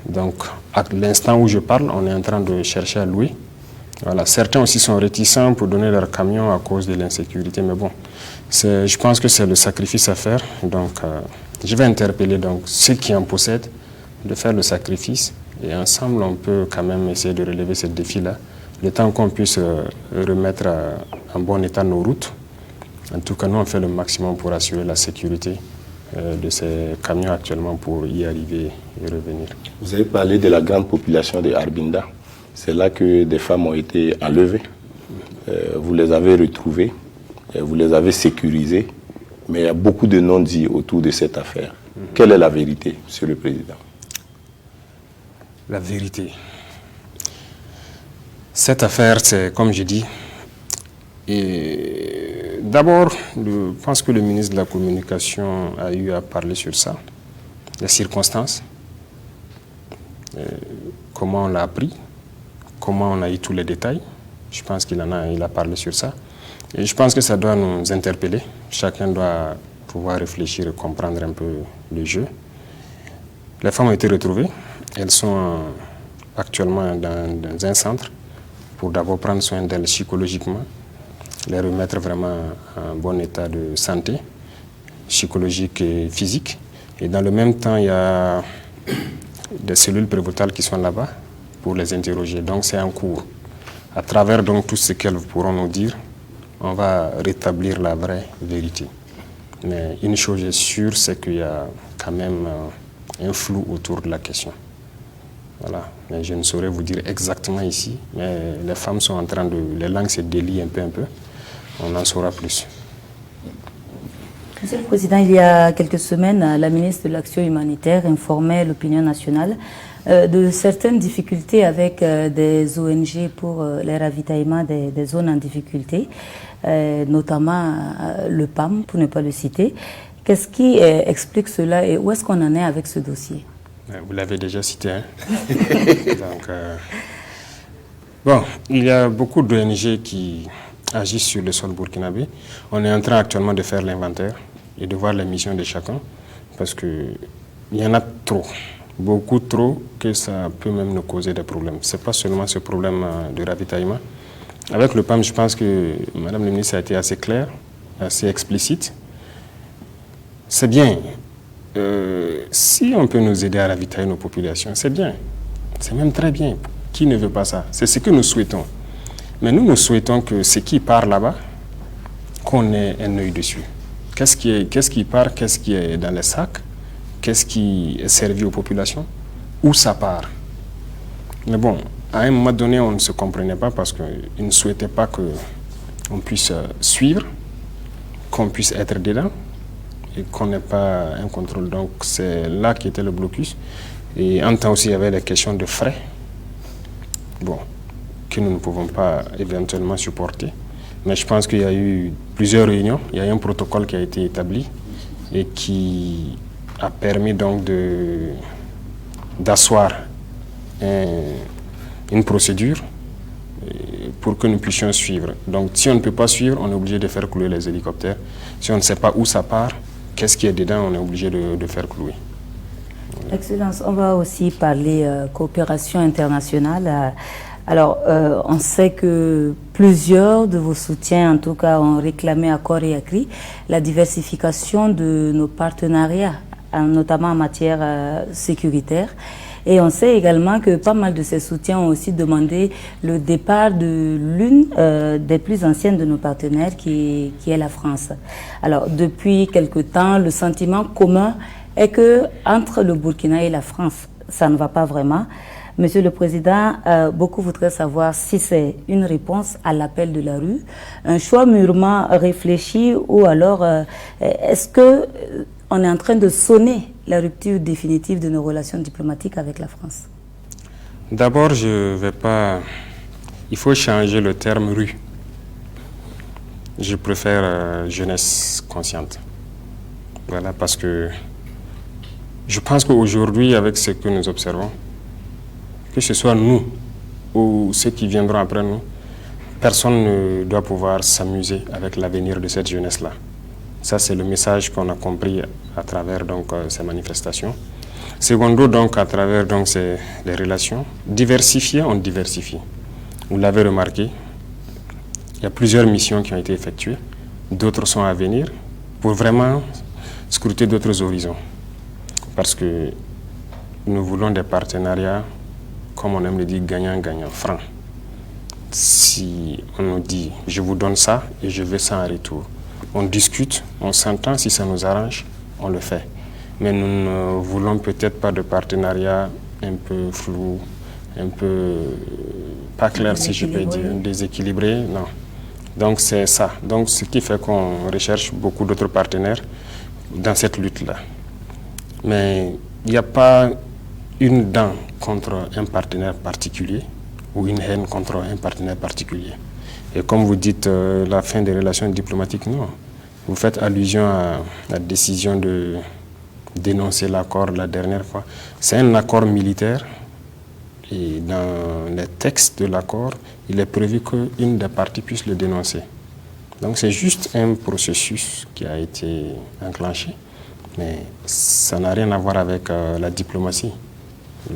Donc, à l'instant où je parle, on est en train de chercher à louer. Voilà. Certains aussi sont réticents pour donner leur camion à cause de l'insécurité. Mais bon, je pense que c'est le sacrifice à faire. Donc, je vais interpeller donc, ceux qui en possèdent de faire le sacrifice. Et ensemble, on peut quand même essayer de relever ce défi-là. Le temps qu'on puisse remettre en bon état nos routes. En tout cas, nous, on fait le maximum pour assurer la sécurité de ces camions actuellement pour y arriver et revenir. Vous avez parlé de la grande population de Arbinda. C'est là que des femmes ont été enlevées. Vous les avez retrouvées, vous les avez sécurisées, mais il y a beaucoup de non-dits autour de cette affaire. Quelle est la vérité, Monsieur le Président? La vérité. Cette affaire, c'est comme je dis, et d'abord, je pense que le ministre de la Communication a eu à parler sur ça, les circonstances, comment on l'a appris, comment on a eu tous les détails. Je pense qu'il a parlé sur ça. Et je pense que ça doit nous interpeller. Chacun doit pouvoir réfléchir et comprendre un peu le jeu. Les femmes ont été retrouvées. Elles sont actuellement dans un centre pour d'abord prendre soin d'elles psychologiquement, les remettre vraiment en bon état de santé, psychologique et physique. Et dans le même temps, il y a des cellules prévotales qui sont là-bas pour les interroger. Donc c'est en cours. À travers donc tout ce qu'elles pourront nous dire, on va rétablir la vraie vérité. Mais une chose est sûre, c'est qu'il y a quand même un flou autour de la question. Voilà. Mais je ne saurais vous dire exactement ici, mais les femmes sont en train de... Les langues se délient un peu. On en saura plus. Monsieur le Président, il y a quelques semaines, la ministre de l'Action humanitaire informait l'opinion nationale de certaines difficultés avec des ONG pour les ravitaillements des zones en difficulté, notamment le PAM, pour ne pas le citer. Qu'est-ce qui explique cela et où est-ce qu'on en est avec ce dossier? Vous l'avez déjà cité. Hein? Donc, bon, il y a beaucoup d'ONG qui agissent sur le sol burkinabé. On est en train actuellement de faire l'inventaire et de voir les missions de chacun parce qu'il y en a trop, beaucoup trop, que ça peut même nous causer des problèmes. Ce n'est pas seulement ce problème de ravitaillement. Avec le PAM, je pense que Madame la ministre a été assez claire, assez explicite. C'est bien. Si on peut nous aider à ravitailler nos populations, c'est bien. C'est même très bien. Qui ne veut pas ça? C'est ce que nous souhaitons. Mais nous souhaitons que ce qui part là-bas, qu'on ait un œil dessus. Qu'est-ce qui part, qu'est-ce qui est dans les sacs, qu'est-ce qui est servi aux populations, où ça part. Mais bon, à un moment donné, on ne se comprenait pas parce qu'ils ne souhaitaient pas qu'on puisse suivre, qu'on puisse être dedans. et qu'on n'ait pas un contrôle. Donc c'est là qui était le blocus. Et en temps aussi, il y avait les questions de frais, bon, que nous ne pouvons pas éventuellement supporter. Mais je pense qu'il y a eu plusieurs réunions, il y a eu un protocole qui a été établi et qui a permis donc d'asseoir une procédure pour que nous puissions suivre. Donc si on ne peut pas suivre, on est obligé de faire clouer les hélicoptères. Si on ne sait pas où ça part, qu'est-ce qui est dedans, on est obligé de faire clouer. Excellence, on va aussi parler coopération internationale. Alors, on sait que plusieurs de vos soutiens, en tout cas, ont réclamé à corps et à cri la diversification de nos partenariats, notamment en matière sécuritaire. Et on sait également que pas mal de ces soutiens ont aussi demandé le départ de l'une des plus anciennes de nos partenaires, qui est la France. Alors, depuis quelque temps, le sentiment commun est que entre le Burkina et la France, ça ne va pas vraiment. Monsieur le Président, beaucoup voudraient savoir si c'est une réponse à l'appel de la rue, un choix mûrement réfléchi, ou alors est-ce que on est en train de sonner la rupture définitive de nos relations diplomatiques avec la France? D'abord, il faut changer le terme rue. Je préfère jeunesse consciente. Voilà, parce que je pense qu'aujourd'hui, avec ce que nous observons, que ce soit nous ou ceux qui viendront après nous, personne ne doit pouvoir s'amuser avec l'avenir de cette jeunesse-là. Ça, c'est le message qu'on a compris à travers donc, ces manifestations. Secondo, donc, à travers donc, les relations, diversifier, on diversifie. Vous l'avez remarqué, il y a plusieurs missions qui ont été effectuées, d'autres sont à venir, pour vraiment scruter d'autres horizons. Parce que nous voulons des partenariats, comme on aime le dire, gagnant-gagnant, franc. Si on nous dit, je vous donne ça et je veux ça en retour, on discute, on s'entend, si ça nous arrange, on le fait. Mais nous ne voulons peut-être pas de partenariat un peu flou, un peu pas clair, si je peux dire, déséquilibré, non. Donc c'est ça. Donc ce qui fait qu'on recherche beaucoup d'autres partenaires dans cette lutte-là. Mais il n'y a pas une dent contre un partenaire particulier ou une haine contre un partenaire particulier. Et comme vous dites, la fin des relations diplomatiques, non. Vous faites allusion à la décision de dénoncer l'accord la dernière fois. C'est un accord militaire et dans les textes de l'accord, il est prévu qu'une des parties puisse le dénoncer. Donc c'est juste un processus qui a été enclenché, mais ça n'a rien à voir avec la diplomatie.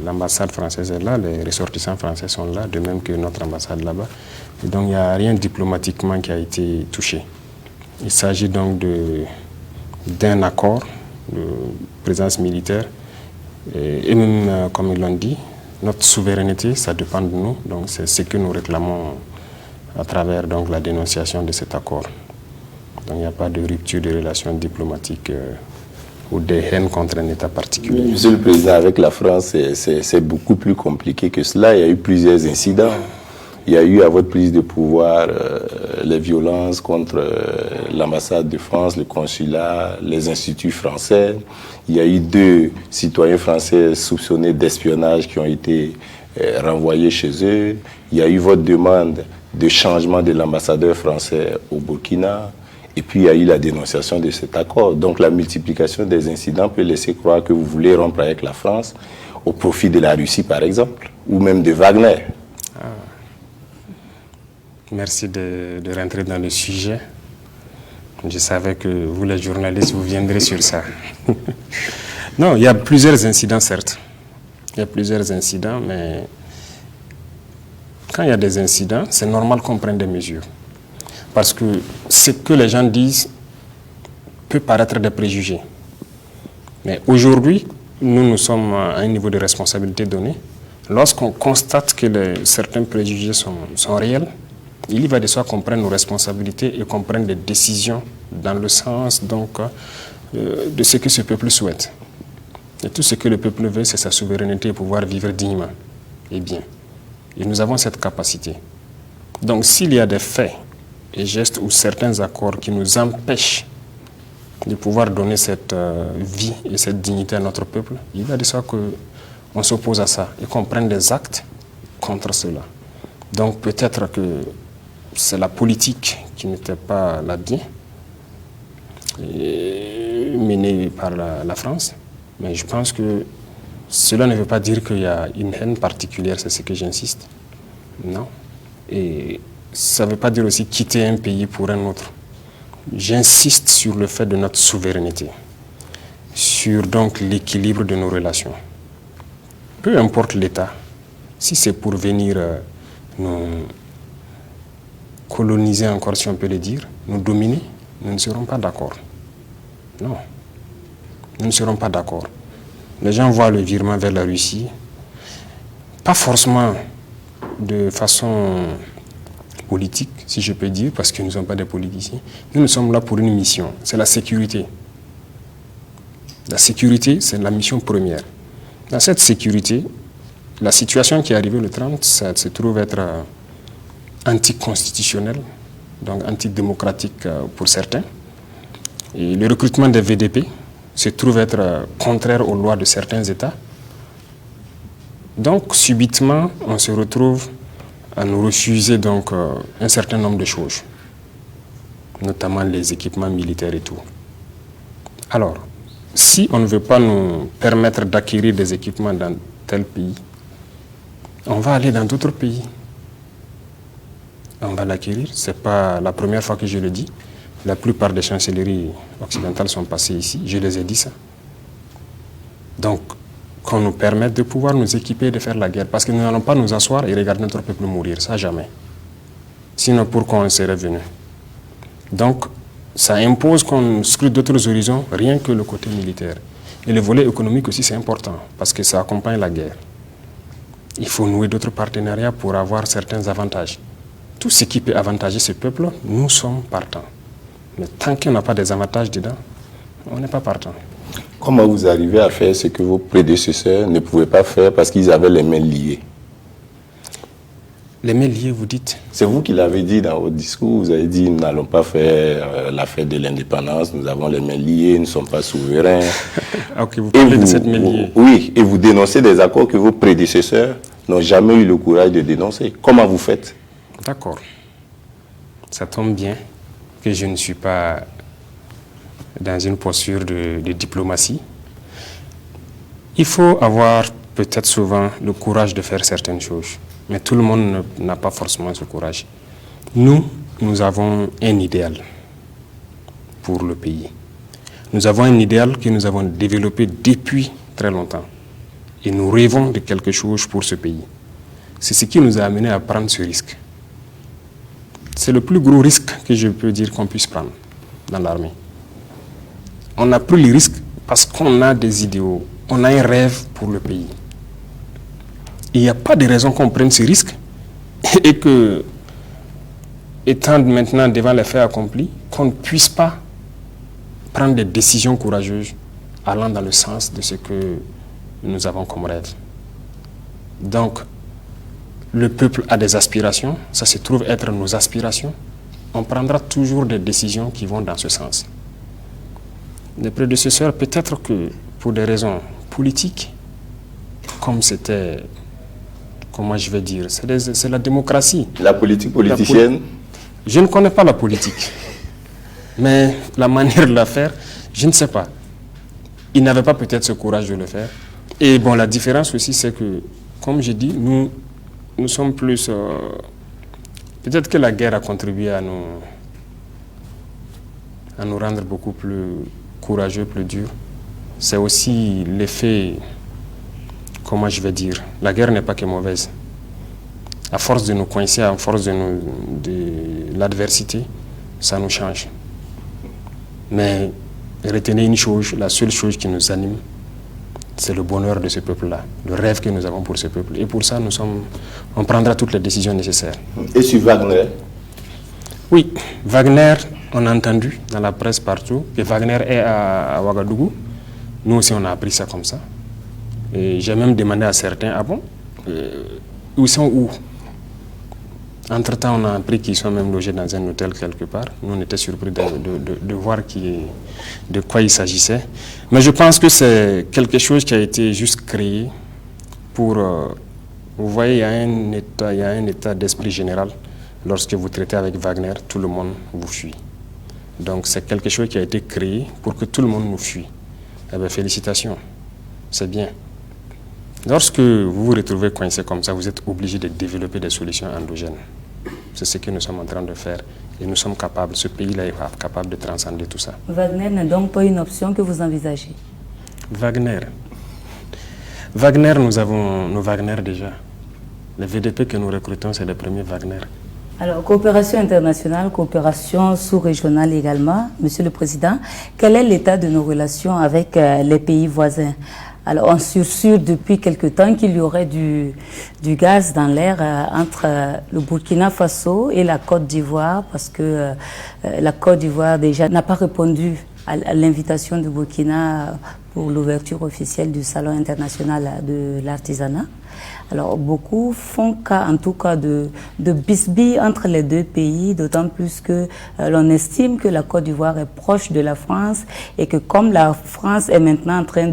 L'ambassade française est là, les ressortissants français sont là, de même que notre ambassade là-bas. Et donc il n'y a rien diplomatiquement qui a été touché. Il s'agit donc d'un accord de présence militaire. Et même, comme ils l'ont dit, notre souveraineté, ça dépend de nous. Donc c'est ce que nous réclamons à travers donc, la dénonciation de cet accord. Donc il n'y a pas de rupture de relations diplomatiques ou des haines contre un État particulier. Monsieur le Président, avec la France, c'est beaucoup plus compliqué que cela. Il y a eu plusieurs incidents. Il y a eu à votre prise de pouvoir les violences contre l'ambassade de France, le consulat, les instituts français. Il y a eu 2 citoyens français soupçonnés d'espionnage qui ont été renvoyés chez eux. Il y a eu votre demande de changement de l'ambassadeur français au Burkina. Et puis il y a eu la dénonciation de cet accord. Donc la multiplication des incidents peut laisser croire que vous voulez rompre avec la France au profit de la Russie, par exemple, ou même de Wagner. Merci de rentrer dans le sujet. Je savais que vous, les journalistes, vous viendrez sur ça. Non, il y a plusieurs incidents, certes. Il y a plusieurs incidents, mais quand il y a des incidents, c'est normal qu'on prenne des mesures. Parce que ce que les gens disent peut paraître des préjugés. Mais aujourd'hui, nous sommes à un niveau de responsabilité donné. Lorsqu'on constate que certains préjugés sont réels, il y va de soi qu'on prenne nos responsabilités et qu'on prenne des décisions dans le sens donc, de ce que ce peuple souhaite. Et tout ce que le peuple veut, c'est sa souveraineté et pouvoir vivre dignement et bien. Et nous avons cette capacité. Donc s'il y a des faits et gestes ou certains accords qui nous empêchent de pouvoir donner cette vie et cette dignité à notre peuple, il va de ça qu'on s'oppose à ça et qu'on prenne des actes contre cela. Donc peut-être que c'est la politique qui n'était pas la bien, menée par la France, mais je pense que cela ne veut pas dire qu'il y a une haine particulière, c'est ce que j'insiste. Non. Et ça ne veut pas dire aussi quitter un pays pour un autre. J'insiste sur le fait de notre souveraineté, sur donc l'équilibre de nos relations. Peu importe l'État, si c'est pour venir nous coloniser encore, si on peut le dire, nous dominer, nous ne serons pas d'accord. Non, nous ne serons pas d'accord. Les gens voient le virement vers la Russie, pas forcément de façon politique, si je peux dire, parce que nous ne sommes pas des politiciens. Nous sommes là pour une mission, c'est la sécurité. La sécurité, c'est la mission première. Dans cette sécurité, la situation qui est arrivée le 30, ça se trouve être anticonstitutionnelle, donc antidémocratique pour certains. Et le recrutement des VDP se trouve être contraire aux lois de certains États. Donc, subitement, on se retrouve à nous refuser donc, un certain nombre de choses, notamment les équipements militaires et tout. Alors, si on ne veut pas nous permettre d'acquérir des équipements dans tel pays, on va aller dans d'autres pays. On va l'acquérir. Ce n'est pas la première fois que je le dis. La plupart des chancelleries occidentales sont passées ici. Je les ai dit ça. Donc, qu'on nous permette de pouvoir nous équiper et de faire la guerre. Parce que nous n'allons pas nous asseoir et regarder notre peuple mourir. Ça, jamais. Sinon, pourquoi on serait venu? Donc, ça impose qu'on scrute d'autres horizons, rien que le côté militaire. Et le volet économique aussi, c'est important, parce que ça accompagne la guerre. Il faut nouer d'autres partenariats pour avoir certains avantages. Tout ce qui peut avantager ce peuple, nous sommes partants. Mais tant qu'on n'a pas des avantages dedans, on n'est pas partant. Comment vous arrivez à faire ce que vos prédécesseurs ne pouvaient pas faire parce qu'ils avaient les mains liées? Les mains liées, vous dites? C'est vous qui l'avez dit dans votre discours. Vous avez dit, nous n'allons pas faire la fête de l'indépendance, nous avons les mains liées, nous ne sommes pas souverains. Ok, vous parlez de cette main liée. Oui, et vous dénoncez des accords que vos prédécesseurs n'ont jamais eu le courage de dénoncer. Comment vous faites? D'accord. Ça tombe bien que je ne suis pas dans une posture de diplomatie. Il faut avoir peut-être souvent le courage de faire certaines choses, mais tout le monde n'a pas forcément ce courage. Nous avons un idéal pour le pays. Nous avons un idéal que nous avons développé depuis très longtemps. Et nous rêvons de quelque chose pour ce pays. C'est ce qui nous a amené à prendre ce risque. C'est le plus gros risque que je peux dire qu'on puisse prendre dans l'armée. On a pris le risque parce qu'on a des idéaux, on a un rêve pour le pays. Il n'y a pas de raison qu'on prenne ce risque et que, étant maintenant devant les faits accomplis, qu'on ne puisse pas prendre des décisions courageuses allant dans le sens de ce que nous avons comme rêve. Donc, le peuple a des aspirations, ça se trouve être nos aspirations. On prendra toujours des décisions qui vont dans ce sens. Les prédécesseurs, peut-être que pour des raisons politiques, comme c'était, comment je vais dire, c'est la démocratie. La politique politicienne? Je ne connais pas la politique, mais la manière de la faire, je ne sais pas. Ils n'avaient pas peut-être ce courage de le faire. Et bon, la différence aussi, c'est que, comme je dis, nous sommes plus... peut-être que la guerre a contribué à nous rendre beaucoup plus courageux, plus durs. C'est aussi l'effet, comment je vais dire, la guerre n'est pas que mauvaise. À force de nous coincer, à force de l'adversité, ça nous change. Mais retenez une chose, la seule chose qui nous anime, c'est le bonheur de ce peuple-là, le rêve que nous avons pour ce peuple. Et pour ça, on prendra toutes les décisions nécessaires. Et sur Wagner? Oui, Wagner, on a entendu dans la presse partout que Wagner est à Ouagadougou. Nous aussi, on a appris ça comme ça. Et j'ai même demandé à certains, ah bon, ils sont où? Entre-temps, on a appris qu'ils sont même logés dans un hôtel quelque part. Nous, on était surpris de voir de quoi il s'agissait. Mais je pense que c'est quelque chose qui a été juste créé pour... vous voyez, il y a un état d'esprit général. Lorsque vous traitez avec Wagner, tout le monde vous fuit. Donc, c'est quelque chose qui a été créé pour que tout le monde nous fuit. Eh bien, félicitations. C'est bien. Lorsque vous vous retrouvez coincé comme ça, vous êtes obligé de développer des solutions endogènes. C'est ce que nous sommes en train de faire. Et nous sommes capables, ce pays-là est capable de transcender tout ça. Wagner n'est donc pas une option que vous envisagez? Wagner, nous avons nos Wagner déjà. Les VDP que nous recrutons, c'est les premiers Wagner. Alors, coopération internationale, coopération sous-régionale également. Monsieur le Président, quel est l'état de nos relations avec les pays voisins? Alors, on sursure depuis quelque temps qu'il y aurait du gaz dans l'air entre le Burkina Faso et la Côte d'Ivoire, parce que la Côte d'Ivoire déjà n'a pas répondu à l'invitation du Burkina pour l'ouverture officielle du Salon international de l'artisanat. Alors, beaucoup font cas, en tout cas, de bisbilles entre les deux pays, d'autant plus que l'on estime que la Côte d'Ivoire est proche de la France et que comme la France est maintenant en train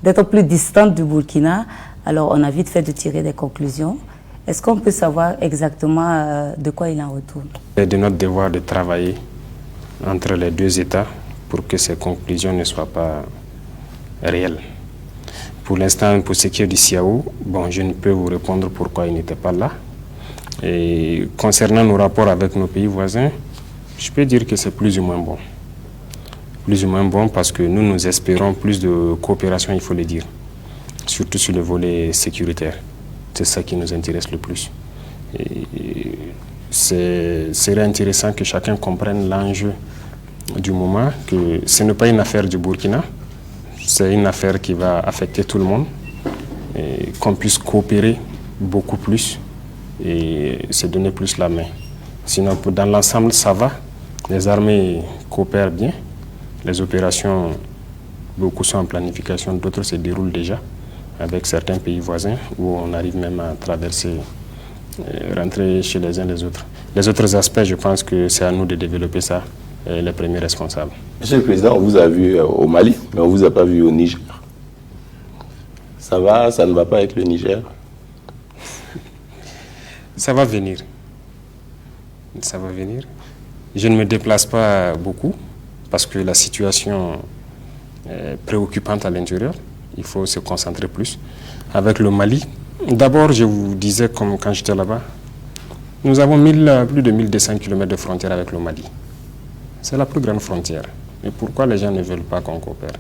d'être plus distante du Burkina, alors on a vite fait de tirer des conclusions. Est-ce qu'on peut savoir exactement de quoi il en retourne? C'est de notre devoir de travailler entre les deux États pour que ces conclusions ne soient pas réelles. Pour l'instant, pour ce qui est du CIAO, bon, je ne peux vous répondre pourquoi il n'était pas là. Et concernant nos rapports avec nos pays voisins, je peux dire que c'est plus ou moins bon. Plus ou moins bon parce que nous espérons plus de coopération, il faut le dire. Surtout sur le volet sécuritaire. C'est ça qui nous intéresse le plus. Ce serait intéressant que chacun comprenne l'enjeu du moment, que ce n'est pas une affaire du Burkina. C'est une affaire qui va affecter tout le monde, et qu'on puisse coopérer beaucoup plus et se donner plus la main. Sinon, dans l'ensemble, ça va. Les armées coopèrent bien. Les opérations, beaucoup sont en planification, d'autres se déroulent déjà avec certains pays voisins où on arrive même à traverser, rentrer chez les uns les autres. Les autres aspects, je pense que c'est à nous de développer ça, les premiers responsables. Monsieur le Président, on vous a vu au Mali, mais on ne vous a pas vu au Niger. Ça va, ça ne va pas avec le Niger? Ça va venir. Ça va venir. Je ne me déplace pas beaucoup parce que la situation est préoccupante à l'intérieur. Il faut se concentrer plus. Avec le Mali, d'abord, je vous disais, comme quand j'étais là-bas, nous avons plus de 1200 km de frontière avec le Mali. C'est la plus grande frontière. Mais pourquoi les gens ne veulent pas qu'on coopère?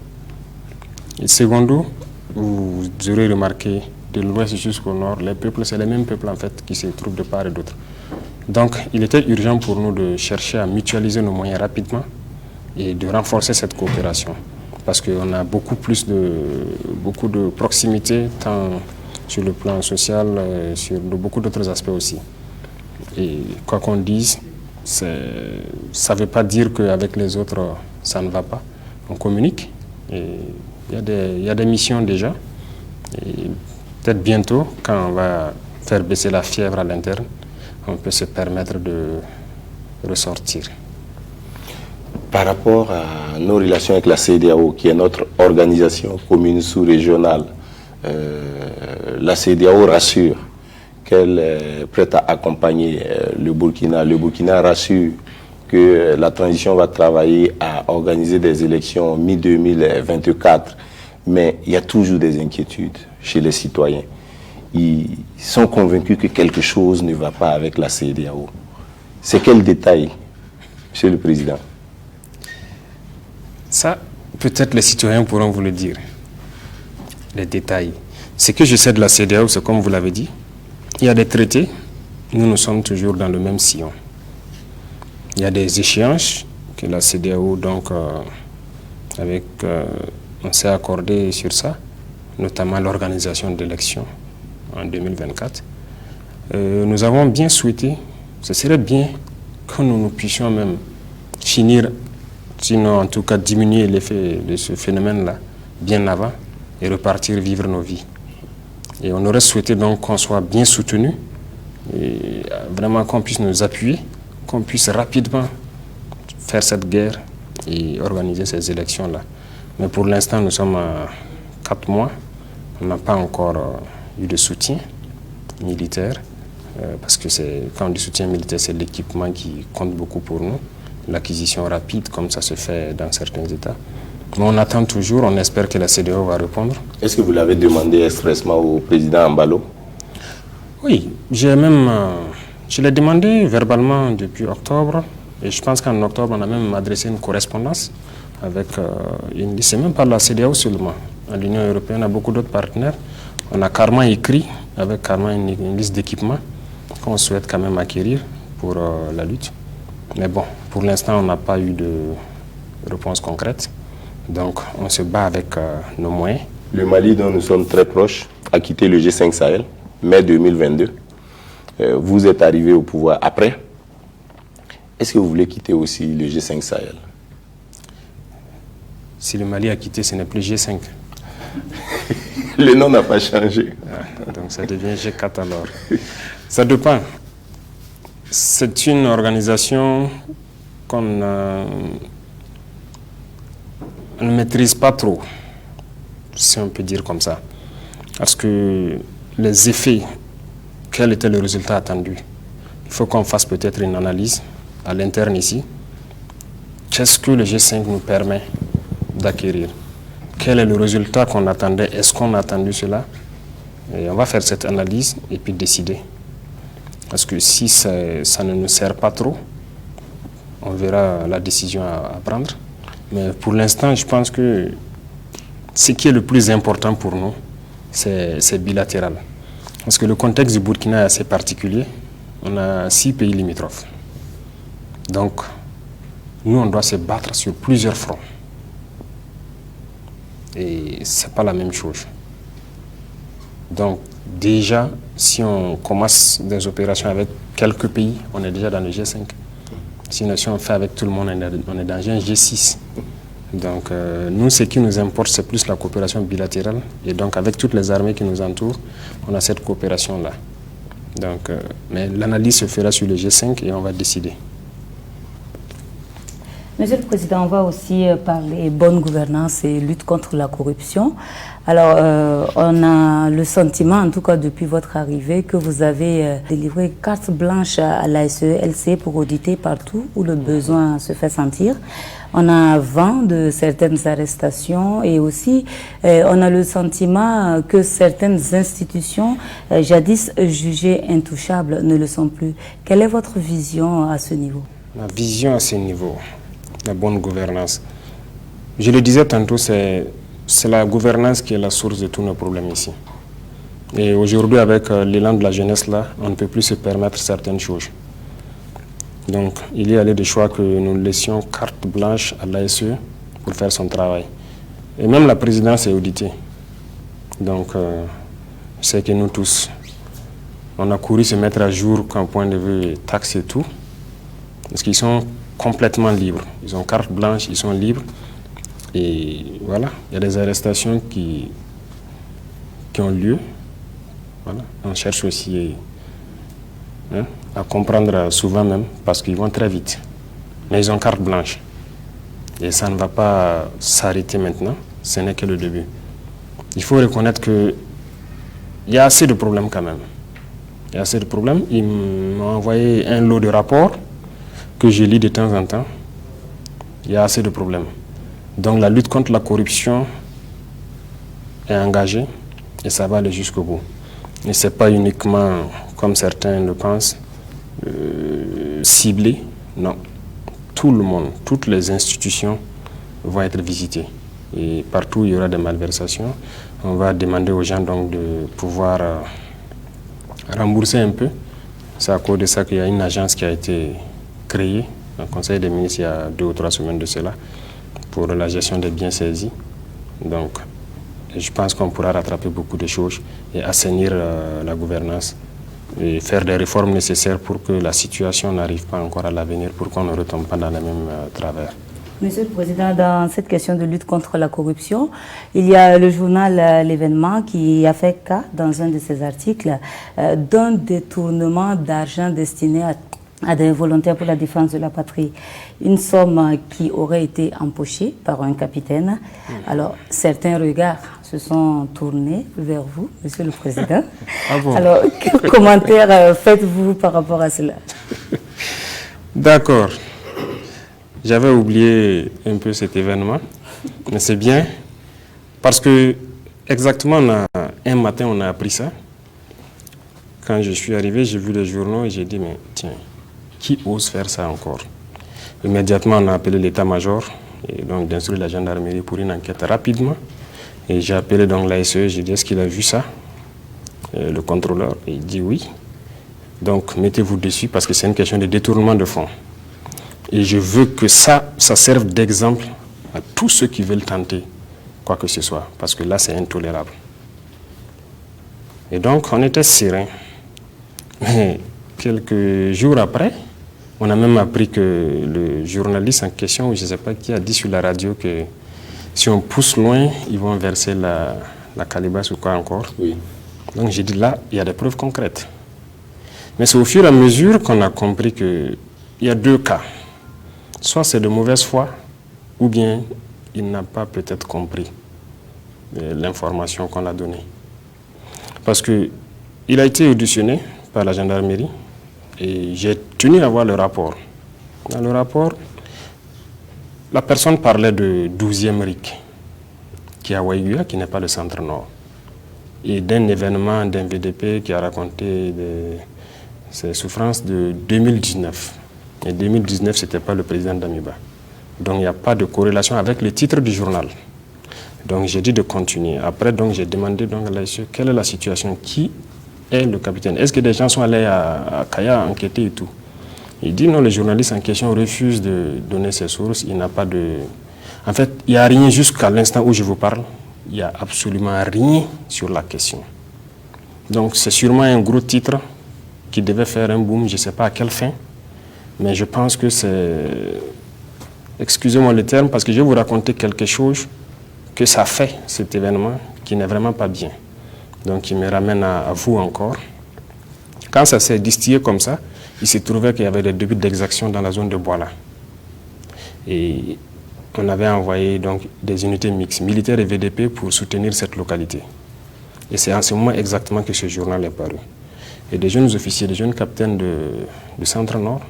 Et secondo, vous aurez remarqué, de l'ouest jusqu'au nord, les peuples, c'est les mêmes peuples en fait qui se trouvent de part et d'autre. Donc, il était urgent pour nous de chercher à mutualiser nos moyens rapidement et de renforcer cette coopération. Parce qu'on a beaucoup de proximité, tant sur le plan social, sur beaucoup d'autres aspects aussi. Et quoi qu'on dise, ça ne veut pas dire qu'avec les autres, ça ne va pas. On communique. Il y a des missions déjà. Et peut-être bientôt, quand on va faire baisser la fièvre à l'interne, on peut se permettre de ressortir. Par rapport à nos relations avec la CEDEAO, qui est notre organisation commune sous-régionale, la CEDEAO rassure qu'elle est prête à accompagner le Burkina. Le Burkina rassure que la transition va travailler à organiser des élections mi-2024, mais il y a toujours des inquiétudes chez les citoyens. Ils sont convaincus que quelque chose ne va pas avec la CEDEAO. C'est quel détail, Monsieur le Président? Ça, peut-être les citoyens pourront vous le dire, les détails. Ce que je sais de la CEDEAO, c'est comme vous l'avez dit, il y a des traités, nous sommes toujours dans le même sillon. Il y a des échéances que la CEDEAO, donc, on s'est accordé sur ça, notamment l'organisation d'élections en 2024. Nous avons bien souhaité, ce serait bien que nous puissions même finir, sinon en tout cas diminuer l'effet de ce phénomène-là bien avant et repartir vivre nos vies. Et on aurait souhaité donc qu'on soit bien soutenu Et vraiment qu'on puisse nous appuyer, qu'on puisse rapidement faire cette guerre et organiser ces élections-là. Mais pour l'instant, nous sommes à 4 mois. On n'a pas encore eu de soutien militaire. Parce que quand on dit soutien militaire, c'est l'équipement qui compte beaucoup pour nous. L'acquisition rapide, comme ça se fait dans certains États. Mais on attend toujours, on espère que la CEDEAO va répondre. Est-ce que vous l'avez demandé expressement au président Embalo? Oui, je l'ai demandé verbalement depuis octobre. Et je pense qu'en octobre, on a même adressé une correspondance avec une liste. C'est même pas la CEDEAO seulement. À l'Union européenne, on a beaucoup d'autres partenaires. On a carrément écrit avec carrément une liste d'équipements qu'on souhaite quand même acquérir pour la lutte. Mais bon, pour l'instant, on n'a pas eu de réponse concrète. Donc, on se bat avec nos moyens. Le Mali, dont nous sommes très proches, a quitté le G5 Sahel, mai 2022. Vous êtes arrivé au pouvoir après. Est-ce que vous voulez quitter aussi le G5 Sahel? Si le Mali a quitté, ce n'est plus G5. Le nom n'a pas changé. Donc, ça devient G4 alors. Ça dépend. C'est une organisation qu'on ne maîtrise pas trop, si on peut dire comme ça. Parce que les effets, quel était le résultat attendu? Il faut qu'on fasse peut-être une analyse à l'interne ici. Qu'est-ce que le G5 nous permet d'acquérir? Quel est le résultat qu'on attendait? Est-ce qu'on a attendu cela? Et on va faire cette analyse et puis décider. Parce que si ça ne nous sert pas trop, on verra la décision à prendre. Mais pour l'instant, je pense que ce qui est le plus important pour nous, c'est bilatéral. Parce que le contexte du Burkina est assez particulier. On a 6 pays limitrophes. Donc, nous, on doit se battre sur plusieurs fronts. Et ce n'est pas la même chose. Donc, déjà, si on commence des opérations avec quelques pays, on est déjà dans le G5. Sinon, si on fait avec tout le monde, on est dans un G6. Donc, nous, ce qui nous importe, c'est plus la coopération bilatérale. Et donc, avec toutes les armées qui nous entourent, on a cette coopération-là. Donc, mais l'analyse se fera sur le G5 et on va décider. Monsieur le Président, on va aussi parler bonne gouvernance et lutte contre la corruption. Alors, on a le sentiment, en tout cas depuis votre arrivée, que vous avez délivré carte blanche à l'ASE-LC pour auditer partout où le besoin se fait sentir. On a vent de certaines arrestations et aussi on a le sentiment que certaines institutions, jadis jugées intouchables, ne le sont plus. Quelle est votre vision à ce niveau? Ma vision à ce niveau, la bonne gouvernance. Je le disais tantôt, c'est la gouvernance qui est la source de tous nos problèmes ici. Et aujourd'hui, avec l'élan de la jeunesse, là, on ne peut plus se permettre certaines choses. Donc, il y a des choix que nous laissions carte blanche à l'ASE pour faire son travail. Et même la présidence est auditée. Donc, c'est que nous tous, on a couru se mettre à jour qu'un point de vue taxe et tout. Parce qu'ils sont complètement libres. Ils ont carte blanche, ils sont libres. Et voilà, il y a des arrestations qui ont lieu. Voilà. On cherche aussi à comprendre souvent même, parce qu'ils vont très vite. Mais ils ont carte blanche. Et ça ne va pas s'arrêter maintenant, ce n'est que le début. Il faut reconnaître qu'il y a assez de problèmes quand même. Il y a assez de problèmes. Ils m'ont envoyé un lot de rapports que je lis de temps en temps. Il y a assez de problèmes. Donc la lutte contre la corruption est engagée et ça va aller jusqu'au bout. Et ce n'est pas uniquement, comme certains le pensent, ciblé. Non. Tout le monde, toutes les institutions vont être visitées. Et partout où il y aura des malversations, on va demander aux gens donc de pouvoir rembourser un peu. C'est à cause de ça qu'il y a une agence qui a été créée, un conseil des ministres il y a 2 ou 3 semaines de cela, pour la gestion des biens saisis. Donc, je pense qu'on pourra rattraper beaucoup de choses et assainir la gouvernance et faire des réformes nécessaires pour que la situation n'arrive pas encore à l'avenir, pour qu'on ne retombe pas dans les mêmes travers. Monsieur le Président, dans cette question de lutte contre la corruption, il y a le journal L'événement qui a fait cas, dans un de ses articles, d'un détournement d'argent destiné à des volontaires pour la défense de la patrie. Une somme qui aurait été empochée par un capitaine. Alors, certains regards se sont tournés vers vous, Monsieur le Président. Ah bon? Alors, quel commentaire faites-vous par rapport à cela? D'accord. J'avais oublié un peu cet événement, mais c'est bien, parce que exactement un matin, on a appris ça. Quand je suis arrivé, j'ai vu les journaux et j'ai dit, mais tiens, qui ose faire ça encore? Immédiatement, on a appelé l'état-major, et donc d'instruire la gendarmerie pour une enquête rapidement. Et j'ai appelé donc l'ASE, j'ai dit, est-ce qu'il a vu ça? Le contrôleur, il dit oui. Donc, mettez-vous dessus parce que c'est une question de détournement de fonds. Et je veux que ça serve d'exemple à tous ceux qui veulent tenter quoi que ce soit, parce que là, c'est intolérable. Et donc, on était serein. Mais quelques jours après, on a même appris que le journaliste en question, ou je ne sais pas qui, a dit sur la radio que si on pousse loin, ils vont verser la calebasse ou quoi encore. Oui. Donc, j'ai dit là, il y a des preuves concrètes. Mais c'est au fur et à mesure qu'on a compris qu'il y a deux cas. Soit c'est de mauvaise foi, ou bien il n'a pas peut-être compris l'information qu'on a donnée. Parce qu'il a été auditionné par la gendarmerie et j'ai tenu à voir le rapport. Dans le rapport, la personne parlait de 12e RIC, qui est à Waïguya, qui n'est pas le centre-nord, et d'un événement d'un VDP qui a raconté ses souffrances de 2019. Et 2019, ce n'était pas le président d'Amiba. Donc, il n'y a pas de corrélation avec le titre du journal. Donc, j'ai dit de continuer. Après, donc, j'ai demandé donc, à l'ASE quelle est la situation, qui est le capitaine. Est-ce que des gens sont allés à Kaya enquêter et tout? Il dit non, le journaliste en question refuse de donner ses sources. Il n'a pas de... En fait, il n'y a rien jusqu'à l'instant où je vous parle. Il n'y a absolument rien sur la question. Donc, c'est sûrement un gros titre qui devait faire un boom, je ne sais pas à quelle fin. Mais je pense que c'est, excusez-moi le terme, parce que je vais vous raconter quelque chose que ça fait, cet événement, qui n'est vraiment pas bien. Donc, il me ramène à vous encore. Quand ça s'est distillé comme ça, il s'est trouvé qu'il y avait des débuts d'exaction dans la zone de Boala. Et on avait envoyé donc des unités mixtes, militaires et VDP, pour soutenir cette localité. Et c'est en ce moment exactement que ce journal est paru. Et des jeunes officiers, des jeunes capitaines du Centre-Nord,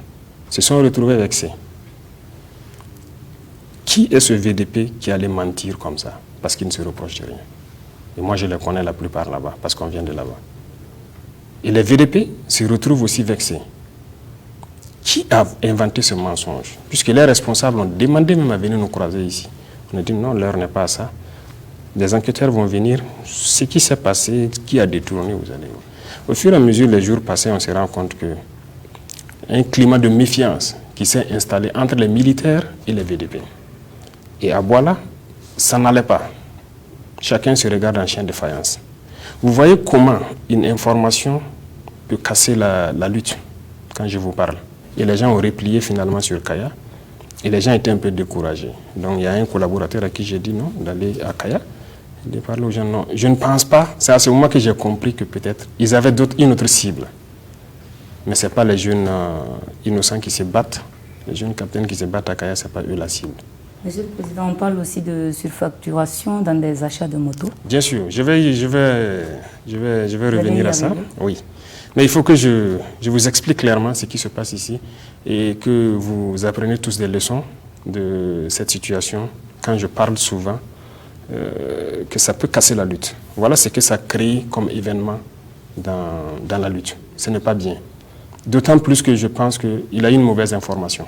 se sont retrouvés vexés. Qui est ce VDP qui allait mentir comme ça? Parce qu'il ne se reproche de rien. Et moi, je les connais la plupart là-bas, parce qu'on vient de là-bas. Et les VDP se retrouvent aussi vexés. Qui a inventé ce mensonge? Puisque les responsables ont demandé même à venir nous croiser ici. On a dit non, l'heure n'est pas à ça. Des enquêteurs vont venir. Ce qui s'est passé, qui a détourné, vous allez voir. Au fur et à mesure, les jours passés, on se rend compte que un climat de méfiance qui s'est installé entre les militaires et les VDP. Et à Boala, ça n'allait pas. Chacun se regarde en chien de faïence. Vous voyez comment une information peut casser la lutte quand je vous parle. Et les gens ont replié finalement sur Kaya. Et les gens étaient un peu découragés. Donc il y a un collaborateur à qui j'ai dit non, d'aller à Kaya. De parler aux gens, non. Je ne pense pas. C'est à ce moment que j'ai compris que peut-être ils avaient une autre cible. Mais ce n'est pas les jeunes innocents qui se battent. Les jeunes capitaines qui se battent à Kaya, ce n'est pas eux la cible. Monsieur le Président, on parle aussi de surfacturation dans des achats de motos. Bien sûr, je vais revenir à ça. Oui. Mais il faut que je vous explique clairement ce qui se passe ici et que vous appreniez tous des leçons de cette situation. Quand je parle souvent, que ça peut casser la lutte. Voilà ce que ça crée comme événement dans la lutte. Ce n'est pas bien. D'autant plus que je pense qu'il a eu une mauvaise information.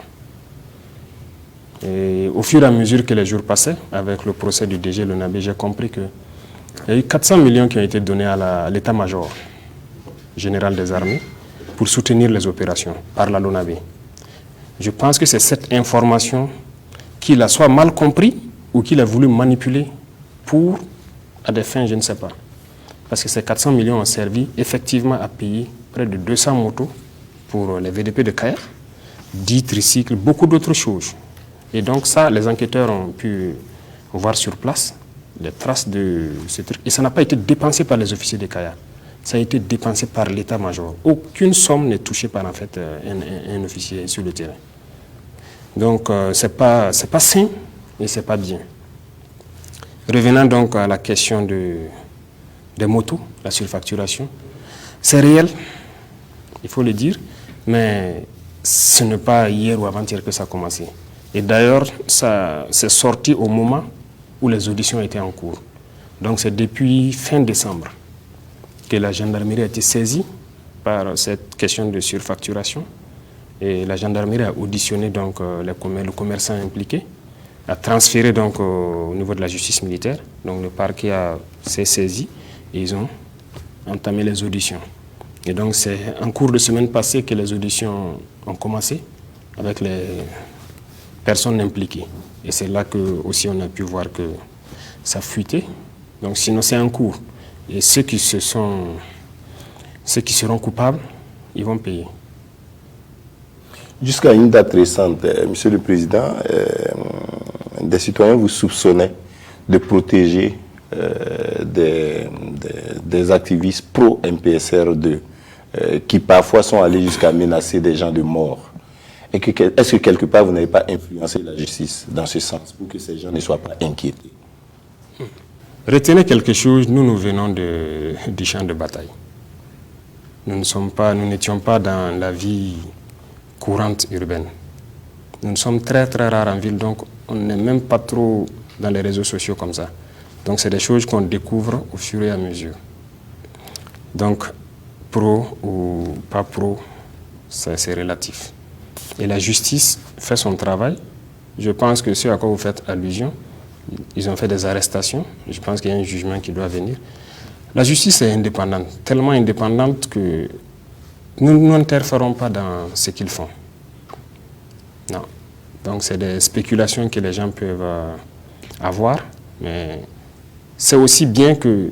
Et au fur et à mesure que les jours passaient, avec le procès du DG Lonabé, j'ai compris qu'il y a eu 400 millions qui ont été donnés à l'état-major général des armées pour soutenir les opérations par la Lonabé. Je pense que c'est cette information qu'il a soit mal compris ou qu'il a voulu manipuler à des fins, je ne sais pas. Parce que ces 400 millions ont servi effectivement à payer près de 200 motos pour les VDP de Kaya, 10 tricycles, beaucoup d'autres choses. Et donc ça, les enquêteurs ont pu voir sur place les traces de ce truc. Et ça n'a pas été dépensé par les officiers des CAIA. Ça a été dépensé par l'état-major. Aucune somme n'est touchée par en fait, un officier sur le terrain. Donc c'est pas sain et c'est pas bien. Revenant donc à la question des motos, la surfacturation, c'est réel, il faut le dire, mais ce n'est pas hier ou avant-hier que ça a commencé. Et d'ailleurs, ça s'est sorti au moment où les auditions étaient en cours. Donc c'est depuis fin décembre que la gendarmerie a été saisie par cette question de surfacturation. Et la gendarmerie a auditionné donc, le commerçant impliqué, a transféré donc, au niveau de la justice militaire. Donc le parquet s'est saisi et ils ont entamé les auditions. Et donc c'est en cours de semaine passée que les auditions ont commencé avec les personnes impliquées. Et c'est là que aussi on a pu voir que ça fuitait. Donc sinon c'est en cours. Et ceux qui seront coupables, ils vont payer. Jusqu'à une date récente, Monsieur le Président, des citoyens vous soupçonnaient de protéger des activistes pro-MPSR2 qui parfois sont allés jusqu'à menacer des gens de mort. Est-ce que quelque part vous n'avez pas influencé la justice dans ce sens pour que ces gens ne soient pas inquiétés? Retenez quelque chose, nous venons du champ de bataille. Nous n'étions pas dans la vie courante urbaine. Nous sommes très très rares en ville, donc on n'est même pas trop dans les réseaux sociaux comme ça. Donc c'est des choses qu'on découvre au fur et à mesure. Donc pro ou pas pro, c'est relatif. Et la justice fait son travail. Je pense que ce à quoi vous faites allusion, ils ont fait des arrestations. Je pense qu'il y a un jugement qui doit venir. La justice est indépendante, tellement indépendante que nous n'interférons pas dans ce qu'ils font. Non. Donc c'est des spéculations que les gens peuvent avoir, mais c'est aussi bien que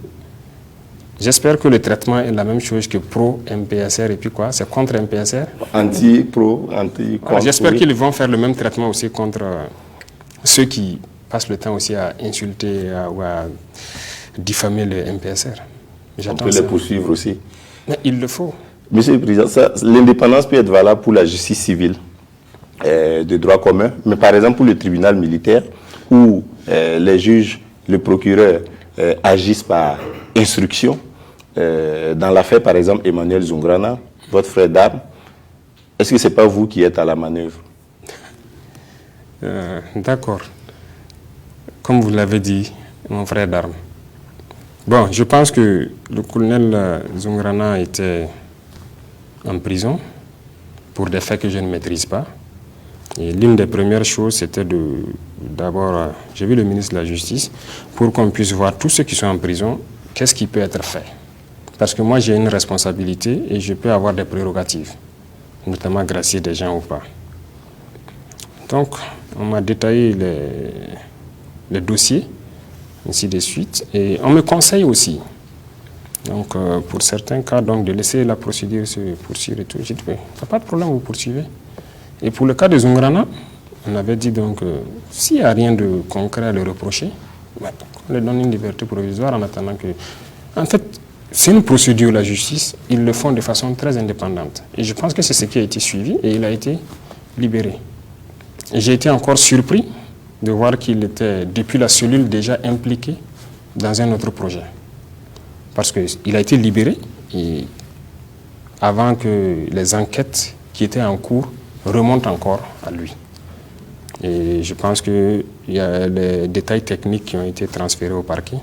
j'espère que le traitement est la même chose que pro-MPSR et puis quoi? C'est contre MPSR? Anti-pro, anti-contre. J'espère qu'ils vont faire le même traitement aussi contre ceux qui passent le temps aussi à insulter ou à diffamer le MPSR. On peut les poursuivre aussi. Mais il le faut. Monsieur le Président, l'indépendance peut être valable pour la justice civile de droit commun, mais par exemple pour le tribunal militaire, où les juges, le procureur agissent par instruction. Dans l'affaire, par exemple, Emmanuel Zungrana, votre frère d'armes, est-ce que ce n'est pas vous qui êtes à la manœuvre? D'accord. Comme vous l'avez dit, mon frère d'armes. Bon, je pense que le colonel Zungrana était en prison pour des faits que je ne maîtrise pas. Et l'une des premières choses, c'était d'abord, j'ai vu le ministre de la Justice, pour qu'on puisse voir tous ceux qui sont en prison, qu'est-ce qui peut être fait. Parce que moi, j'ai une responsabilité et je peux avoir des prérogatives, notamment gracier des gens ou pas. Donc, on m'a détaillé les dossiers, ainsi de suite, et on me conseille aussi. Donc, pour certains cas, donc, de laisser la procédure se poursuivre et tout. J'ai dit, oui, il n'y a pas de problème, vous poursuivez. Et pour le cas de Zungrana, on avait dit donc, s'il n'y a rien de concret à le reprocher, on lui donne une liberté provisoire en attendant que... En fait, c'est une procédure, la justice, ils le font de façon très indépendante. Et je pense que c'est ce qui a été suivi et il a été libéré. J'ai été encore surpris de voir qu'il était, depuis la cellule, déjà impliqué dans un autre projet. Parce qu'il a été libéré et avant que les enquêtes qui étaient en cours remontent encore à lui. Et je pense qu'il y a les détails techniques qui ont été transférés au parquet,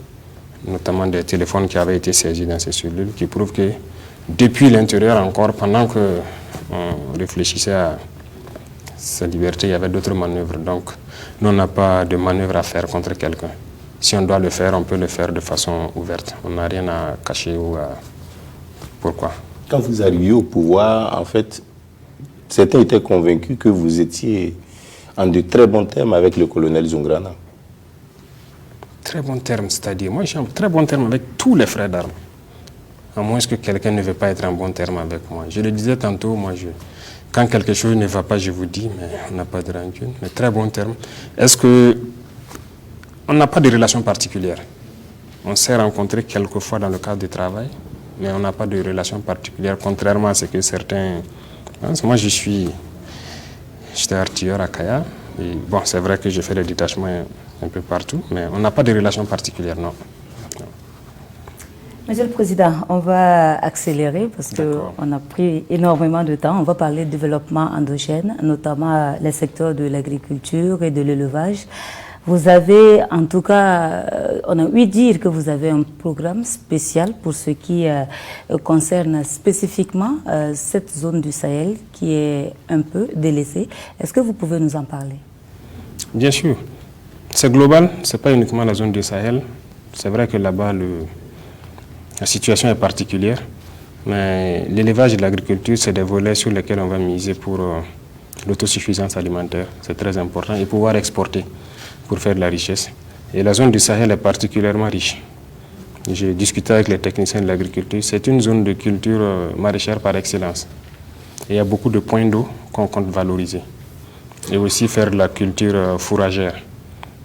notamment des téléphones qui avaient été saisis dans ces cellules, qui prouvent que depuis l'intérieur encore, pendant qu'on réfléchissait à sa liberté, il y avait d'autres manœuvres. Donc, nous, on n'a pas de manœuvre à faire contre quelqu'un. Si on doit le faire, on peut le faire de façon ouverte. On n'a rien à cacher ou à... Pourquoi? Quand vous arriviez au pouvoir, en fait, certains étaient convaincus que vous étiez en de très bons termes avec le colonel Zungrana. Très bons termes, c'est-à-dire, moi, je suis en très bons termes avec tous les frères d'armes. à moins que quelqu'un ne veut pas être en bon terme avec moi. Je le disais tantôt, quand quelque chose ne va pas, je vous dis, mais on n'a pas de rancune, mais très bon terme. Est-ce que on n'a pas de relation particulière? On s'est rencontrés quelquefois dans le cadre du travail, mais on n'a pas de relation particulière, contrairement à ce que certains pensent. Moi, j'étais artilleur à Kaya, et bon, c'est vrai que je fais des détachements un peu partout, mais on n'a pas de relation particulière, non. Monsieur le Président, on va accélérer parce qu'on a pris énormément de temps. On va parler de développement endogène, notamment les secteurs de l'agriculture et de l'élevage. Vous avez, en tout cas, on a ouï dire que vous avez un programme spécial pour ce qui concerne spécifiquement cette zone du Sahel qui est un peu délaissée. Est-ce que vous pouvez nous en parler? Bien sûr. C'est global, ce n'est pas uniquement la zone du Sahel. C'est vrai que là-bas, la situation est particulière, mais l'élevage et l'agriculture, c'est des volets sur lesquels on va miser pour l'autosuffisance alimentaire. C'est très important et pouvoir exporter pour faire de la richesse. Et la zone du Sahel est particulièrement riche. J'ai discuté avec les techniciens de l'agriculture. C'est une zone de culture maraîchère par excellence. Et il y a beaucoup de points d'eau qu'on compte valoriser. Et aussi faire de la culture fourragère.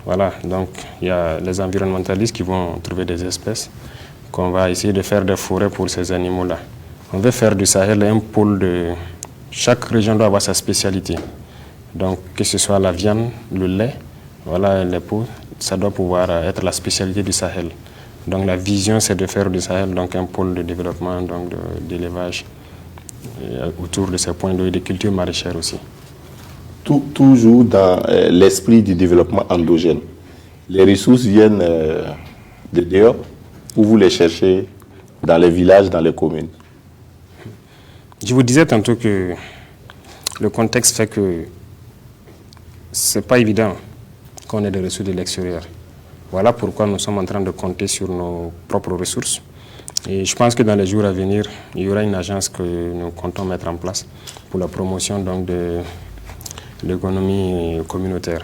Voilà, donc il y a les environnementalistes qui vont trouver des espèces qu'on va essayer de faire des forêts pour ces animaux-là. On veut faire du Sahel un pôle de... Chaque région doit avoir sa spécialité. Donc que ce soit la viande, le lait, voilà, les peaux, ça doit pouvoir être la spécialité du Sahel. Donc la vision, c'est de faire du Sahel donc un pôle de développement, donc d'élevage autour de ces points d'eau et des cultures maraîchères aussi. Toujours dans l'esprit du développement endogène. Les ressources viennent de dehors ou vous les cherchez dans les villages, dans les communes? Je vous disais tantôt que le contexte fait que ce n'est pas évident qu'on ait des ressources de l'extérieur. Voilà pourquoi nous sommes en train de compter sur nos propres ressources. Et je pense que dans les jours à venir, il y aura une agence que nous comptons mettre en place pour la promotion donc, de l'économie communautaire.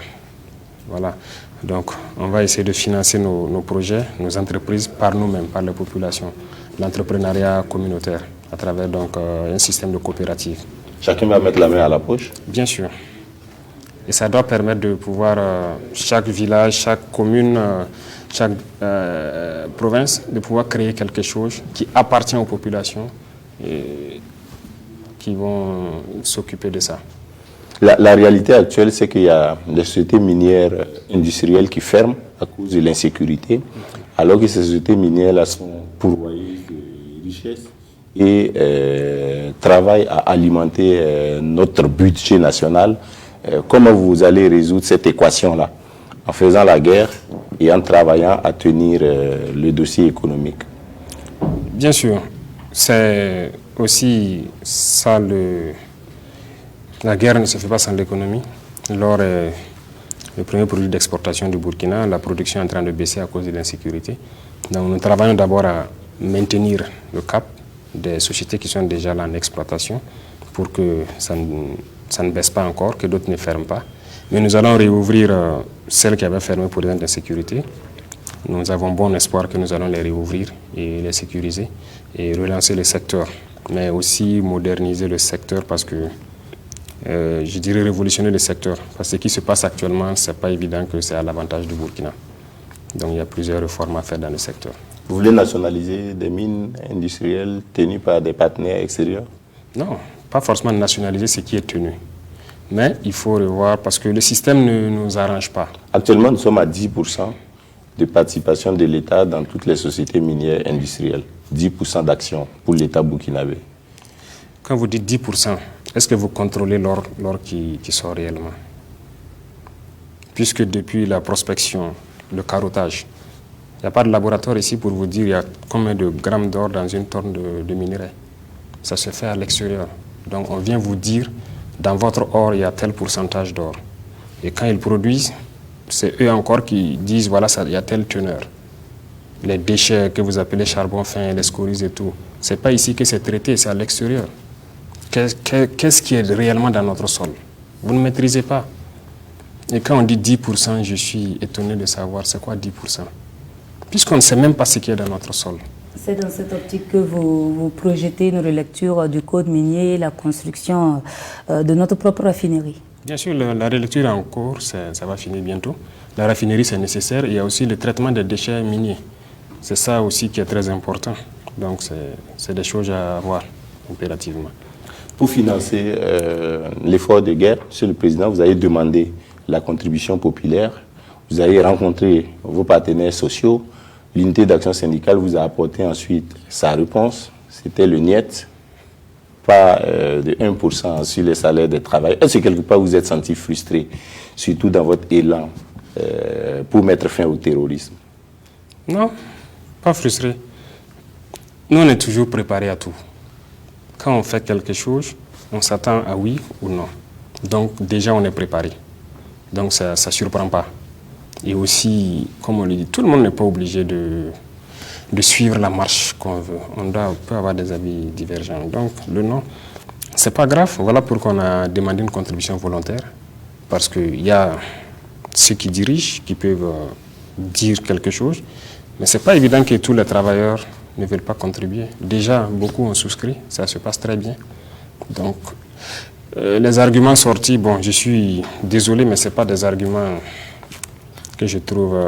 Voilà. Donc, on va essayer de financer nos projets, nos entreprises par nous-mêmes, par la population, l'entrepreneuriat communautaire, à travers donc, un système de coopérative. Chacun va mettre la main à la poche? Bien sûr. Et ça doit permettre de pouvoir, chaque village, chaque commune, chaque province, de pouvoir créer quelque chose qui appartient aux populations et qui vont s'occuper de ça. La réalité actuelle, c'est qu'il y a des sociétés minières industrielles qui ferment à cause de l'insécurité, alors que ces sociétés minières sont pourvoyeuses de richesses et travaillent à alimenter notre budget national. Comment vous allez résoudre cette équation-là? En faisant la guerre et en travaillant à tenir le dossier économique. Bien sûr, c'est aussi ça la guerre ne se fait pas sans l'économie. L'or est le premier produit d'exportation du Burkina. La production est en train de baisser à cause de l'insécurité. Donc nous travaillons d'abord à maintenir le cap des sociétés qui sont déjà là en exploitation pour que ça ne baisse pas encore, que d'autres ne ferment pas. Mais nous allons réouvrir celles qui avaient fermé pour des raisons d'insécurité. Nous avons bon espoir que nous allons les réouvrir et les sécuriser et relancer le secteur, mais aussi moderniser le secteur parce que je dirais révolutionner le secteur. Parce que ce qui se passe actuellement, ce n'est pas évident que c'est à l'avantage du Burkina. Donc il y a plusieurs réformes à faire dans le secteur. Vous voulez nationaliser des mines industrielles tenues par des partenaires extérieurs? Non, pas forcément nationaliser ce qui est tenu. Mais il faut revoir parce que le système ne nous arrange pas. Actuellement, nous sommes à 10% de participation de l'État dans toutes les sociétés minières industrielles. 10% d'action pour l'État burkinabé. Quand vous dites 10%, est-ce que vous contrôlez l'or qui sort réellement? Puisque depuis la prospection, le carottage, il n'y a pas de laboratoire ici pour vous dire il y a combien de grammes d'or dans une tonne de minerai. Ça se fait à l'extérieur. Donc on vient vous dire, dans votre or, il y a tel pourcentage d'or. Et quand ils produisent, c'est eux encore qui disent, voilà, il y a telle teneur. Les déchets que vous appelez charbon fin, les scories et tout, ce n'est pas ici que c'est traité, c'est à l'extérieur. Qu'est-ce qui est réellement dans notre sol? Vous ne maîtrisez pas. Et quand on dit 10%, je suis étonné de savoir c'est quoi 10%. Puisqu'on ne sait même pas ce qui est dans notre sol. C'est dans cette optique que vous projetez une relecture du code minier, la construction de notre propre raffinerie. Bien sûr, la relecture est en cours, ça va finir bientôt. La raffinerie, c'est nécessaire. Il y a aussi le traitement des déchets miniers. C'est ça aussi qui est très important. Donc, c'est des choses à voir impérativement. Pour financer l'effort de guerre, Monsieur le Président, vous avez demandé la contribution populaire. Vous avez rencontré vos partenaires sociaux. L'unité d'action syndicale vous a apporté ensuite sa réponse. C'était le NIET, pas de 1% sur les salaires des travailleurs. Est-ce que quelque part vous êtes senti frustré, surtout dans votre élan pour mettre fin au terrorisme? Non, pas frustré. Nous, on est toujours préparés à tout. Quand on fait quelque chose, on s'attend à oui ou non. Donc déjà, on est préparé. Donc ça ne surprend pas. Et aussi, comme on le dit, tout le monde n'est pas obligé de suivre la marche qu'on veut. On peut avoir des avis divergents. Donc le non, ce n'est pas grave. Voilà pourquoi on a demandé une contribution volontaire. Parce qu'il y a ceux qui dirigent, qui peuvent dire quelque chose. Mais ce n'est pas évident que tous les travailleurs ne veulent pas contribuer. Déjà, beaucoup ont souscrit. Ça se passe très bien. Donc, les arguments sortis, bon, je suis désolé, mais ce n'est pas des arguments que je trouve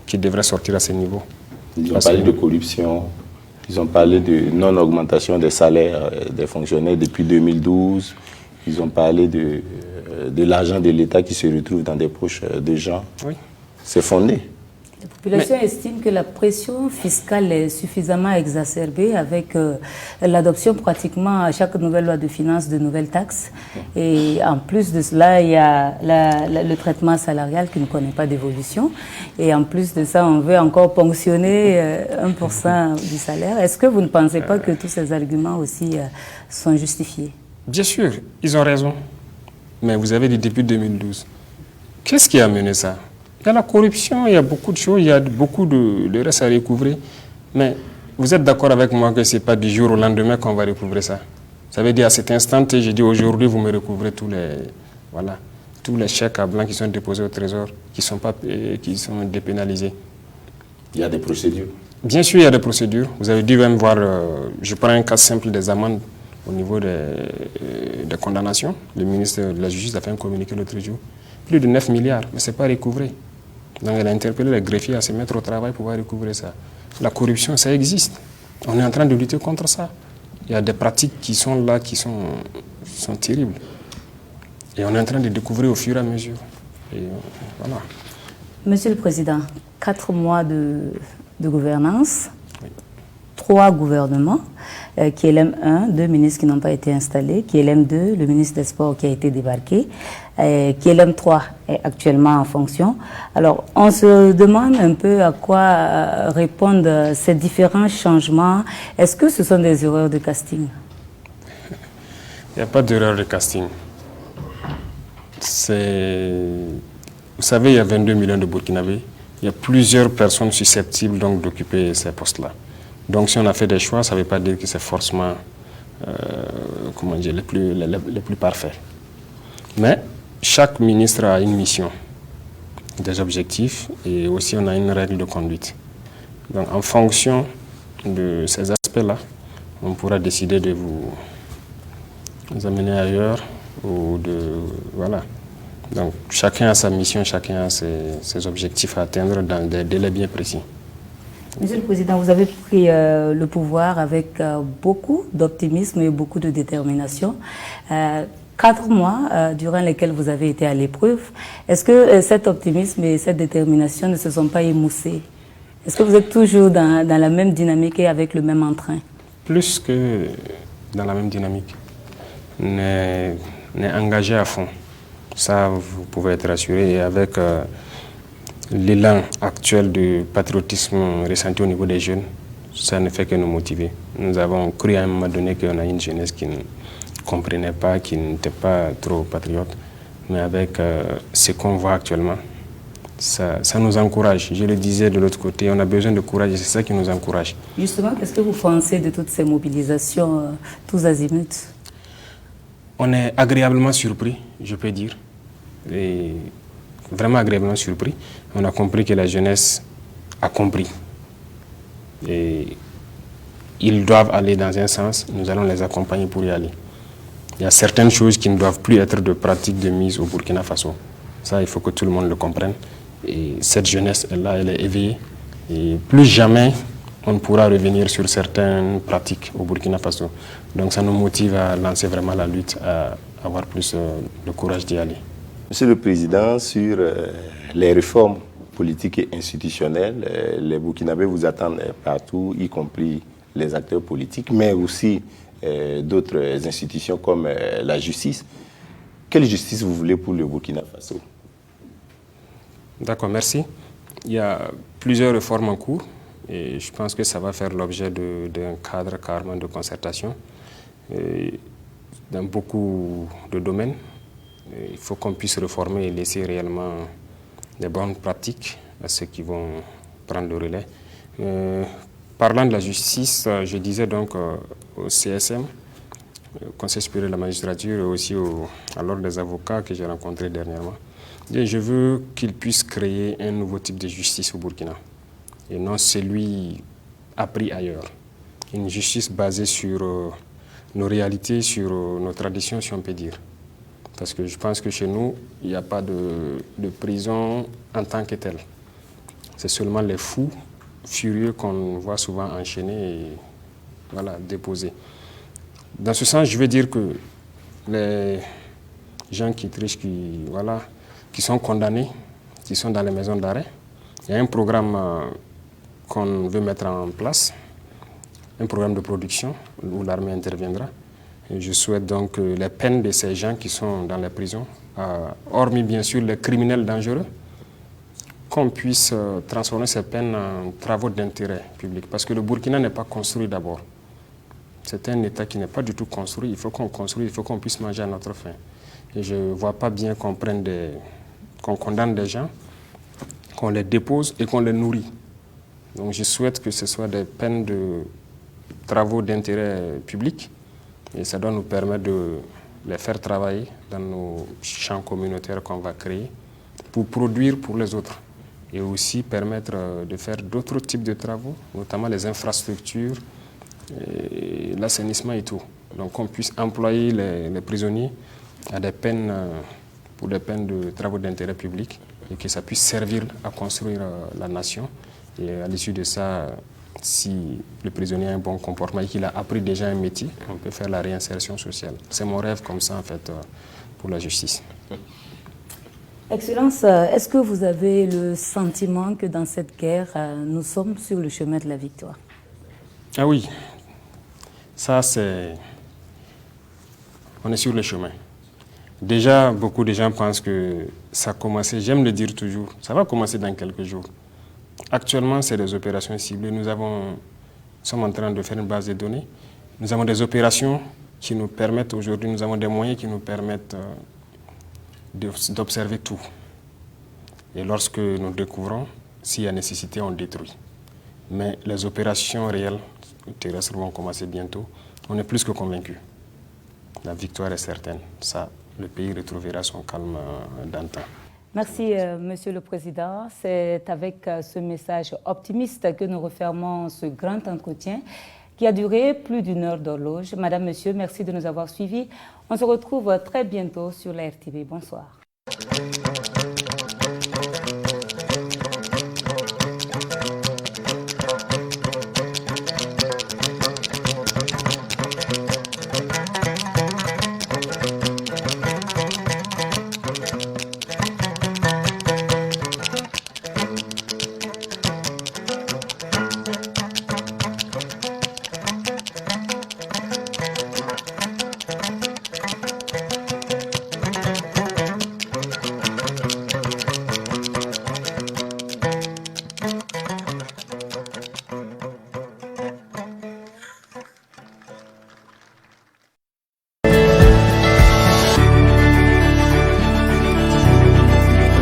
qui devraient sortir à ce niveau. Ils ont parlé de corruption, ils ont parlé de non-augmentation des salaires des fonctionnaires depuis 2012, ils ont parlé de l'argent de l'État qui se retrouve dans des poches de gens. Oui. C'est fondé. La population estime que la pression fiscale est suffisamment exacerbée avec l'adoption pratiquement à chaque nouvelle loi de finances de nouvelles taxes. Et en plus de cela, il y a le traitement salarial qui ne connaît pas d'évolution. Et en plus de ça, on veut encore ponctionner 1% du salaire. Est-ce que vous ne pensez pas que tous ces arguments aussi sont justifiés? Bien sûr, ils ont raison. Mais vous avez dit depuis 2012. Qu'est-ce qui a mené ça? Il y a la corruption, il y a beaucoup de choses, il y a beaucoup de restes à recouvrer. Mais vous êtes d'accord avec moi que ce n'est pas du jour au lendemain qu'on va recouvrer ça? Ça veut dire à cet instant, j'ai dit aujourd'hui, vous me recouvrez tous les chèques à blanc qui sont déposés au Trésor, qui sont dépénalisés. Il y a des procédures? Bien sûr, il y a des procédures. Vous avez dû même voir, je prends un cas simple des amendes au niveau des condamnations. Le ministre de la Justice a fait un communiqué l'autre jour. Plus de 9 milliards, mais ce n'est pas recouvré. Donc elle a interpellé les greffiers à se mettre au travail pour pouvoir recouvrer ça. La corruption, ça existe. On est en train de lutter contre ça. Il y a des pratiques qui sont là, qui sont terribles. Et on est en train de découvrir au fur et à mesure. Et voilà. Monsieur le Président, 4 mois de gouvernance, oui. 3 gouvernements, KLM 1, 2 ministres qui n'ont pas été installés, KLM 2, le ministre des Sports qui a été débarqué, KLM 3 est actuellement en fonction. Alors, on se demande un peu à quoi répondent ces différents changements. Est-ce que ce sont des erreurs de casting? Il n'y a pas d'erreur de casting. Vous savez, il y a 22 millions de Burkinabés. Il y a plusieurs personnes susceptibles donc d'occuper ces postes-là. Donc si on a fait des choix, ça ne veut pas dire que c'est forcément les plus parfaits. Mais chaque ministre a une mission, des objectifs et aussi on a une règle de conduite. Donc en fonction de ces aspects-là, on pourra décider de vous amener ailleurs ou voilà. Donc chacun a sa mission, chacun a ses objectifs à atteindre dans des délais bien précis. Monsieur le Président, vous avez pris le pouvoir avec beaucoup d'optimisme et beaucoup de détermination. 4 mois durant lesquels vous avez été à l'épreuve. Est-ce que cet optimisme et cette détermination ne se sont pas émoussés? Est-ce que vous êtes toujours dans la même dynamique et avec le même entrain? Plus que dans la même dynamique. On est engagé à fond. Ça, vous pouvez être rassuré. Et avec l'élan actuel de patriotisme ressenti au niveau des jeunes, ça ne fait que nous motiver. Nous avons cru à un moment donné qu'on a une jeunesse qui ne comprenait pas, qui n'était pas trop patriote. Mais avec ce qu'on voit actuellement, ça nous encourage. Je le disais de l'autre côté, on a besoin de courage et c'est ça qui nous encourage. Justement, qu'est-ce que vous pensez de toutes ces mobilisations, tous azimuts? On est agréablement surpris, je peux dire. Et vraiment agréablement surpris. On a compris que la jeunesse a compris. Et ils doivent aller dans un sens, nous allons les accompagner pour y aller. Il y a certaines choses qui ne doivent plus être de pratique de mise au Burkina Faso. Ça, il faut que tout le monde le comprenne. Et cette jeunesse-là, elle est éveillée. Et plus jamais, on ne pourra revenir sur certaines pratiques au Burkina Faso. Donc ça nous motive à lancer vraiment la lutte, à avoir plus le courage d'y aller. Monsieur le Président, sur les réformes politiques et institutionnelles, les Burkinabés vous attendent partout, y compris les acteurs politiques, mais aussi d'autres institutions comme la justice. Quelle justice vous voulez pour le Burkina Faso? D'accord, merci. Il y a plusieurs réformes en cours et je pense que ça va faire l'objet d'un cadre carrément de concertation dans beaucoup de domaines. Il faut qu'on puisse réformer et laisser réellement des bonnes pratiques à ceux qui vont prendre le relais. Parlant de la justice, je disais donc au CSM, au Conseil supérieur de la magistrature et aussi à l'ordre des avocats que j'ai rencontré dernièrement, je veux qu'ils puissent créer un nouveau type de justice au Burkina et non celui appris ailleurs. Une justice basée sur nos réalités, sur nos traditions, si on peut dire. Parce que je pense que chez nous, il n'y a pas de prison en tant que telle. C'est seulement les fous furieux qu'on voit souvent enchaînés et voilà, déposés. Dans ce sens, je veux dire que les gens qui trichent, qui sont condamnés, qui sont dans les maisons d'arrêt, il y a un programme qu'on veut mettre en place, un programme de production où l'armée interviendra. Et je souhaite donc que les peines de ces gens qui sont dans les prisons, hormis bien sûr les criminels dangereux, qu'on puisse transformer ces peines en travaux d'intérêt public. Parce que le Burkina n'est pas construit d'abord. C'est un État qui n'est pas du tout construit. Il faut qu'on construise, il faut qu'on puisse manger à notre faim. Et je ne vois pas bien qu'on condamne des gens, qu'on les dépose et qu'on les nourrit. Donc je souhaite que ce soit des peines de travaux d'intérêt public. Et ça doit nous permettre de les faire travailler dans nos champs communautaires qu'on va créer pour produire pour les autres. Et aussi permettre de faire d'autres types de travaux, notamment les infrastructures, l'assainissement et tout. Donc qu'on puisse employer les prisonniers à des peines, pour des peines de travaux d'intérêt public et que ça puisse servir à construire la nation. Et à l'issue de ça, si le prisonnier a un bon comportement et qu'il a appris déjà un métier, on peut faire la réinsertion sociale. C'est mon rêve comme ça en fait pour la justice. Excellence, est-ce que vous avez le sentiment que dans cette guerre, nous sommes sur le chemin de la victoire? Ah oui, ça c'est... On est sur le chemin. Déjà, beaucoup de gens pensent que ça a commencé, j'aime le dire toujours, ça va commencer dans quelques jours. Actuellement, c'est des opérations ciblées. Nous sommes en train de faire une base de données. Nous avons des opérations qui nous permettent aujourd'hui, nous avons des moyens qui nous permettent d'observer tout. Et lorsque nous découvrons, s'il y a nécessité, on détruit. Mais les opérations réelles terrestres vont commencer bientôt. On est plus que convaincus. La victoire est certaine. Ça, le pays retrouvera son calme d'antan. Merci, Monsieur le Président. C'est avec ce message optimiste que nous refermons ce grand entretien qui a duré plus d'une heure d'horloge. Madame, Monsieur, merci de nous avoir suivis. On se retrouve très bientôt sur la RTV. Bonsoir.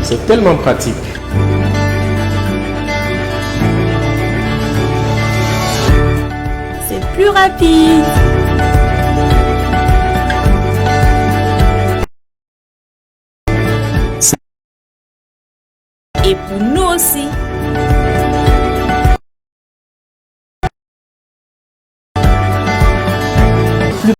C'est tellement pratique. C'est plus rapide. Et pour nous aussi.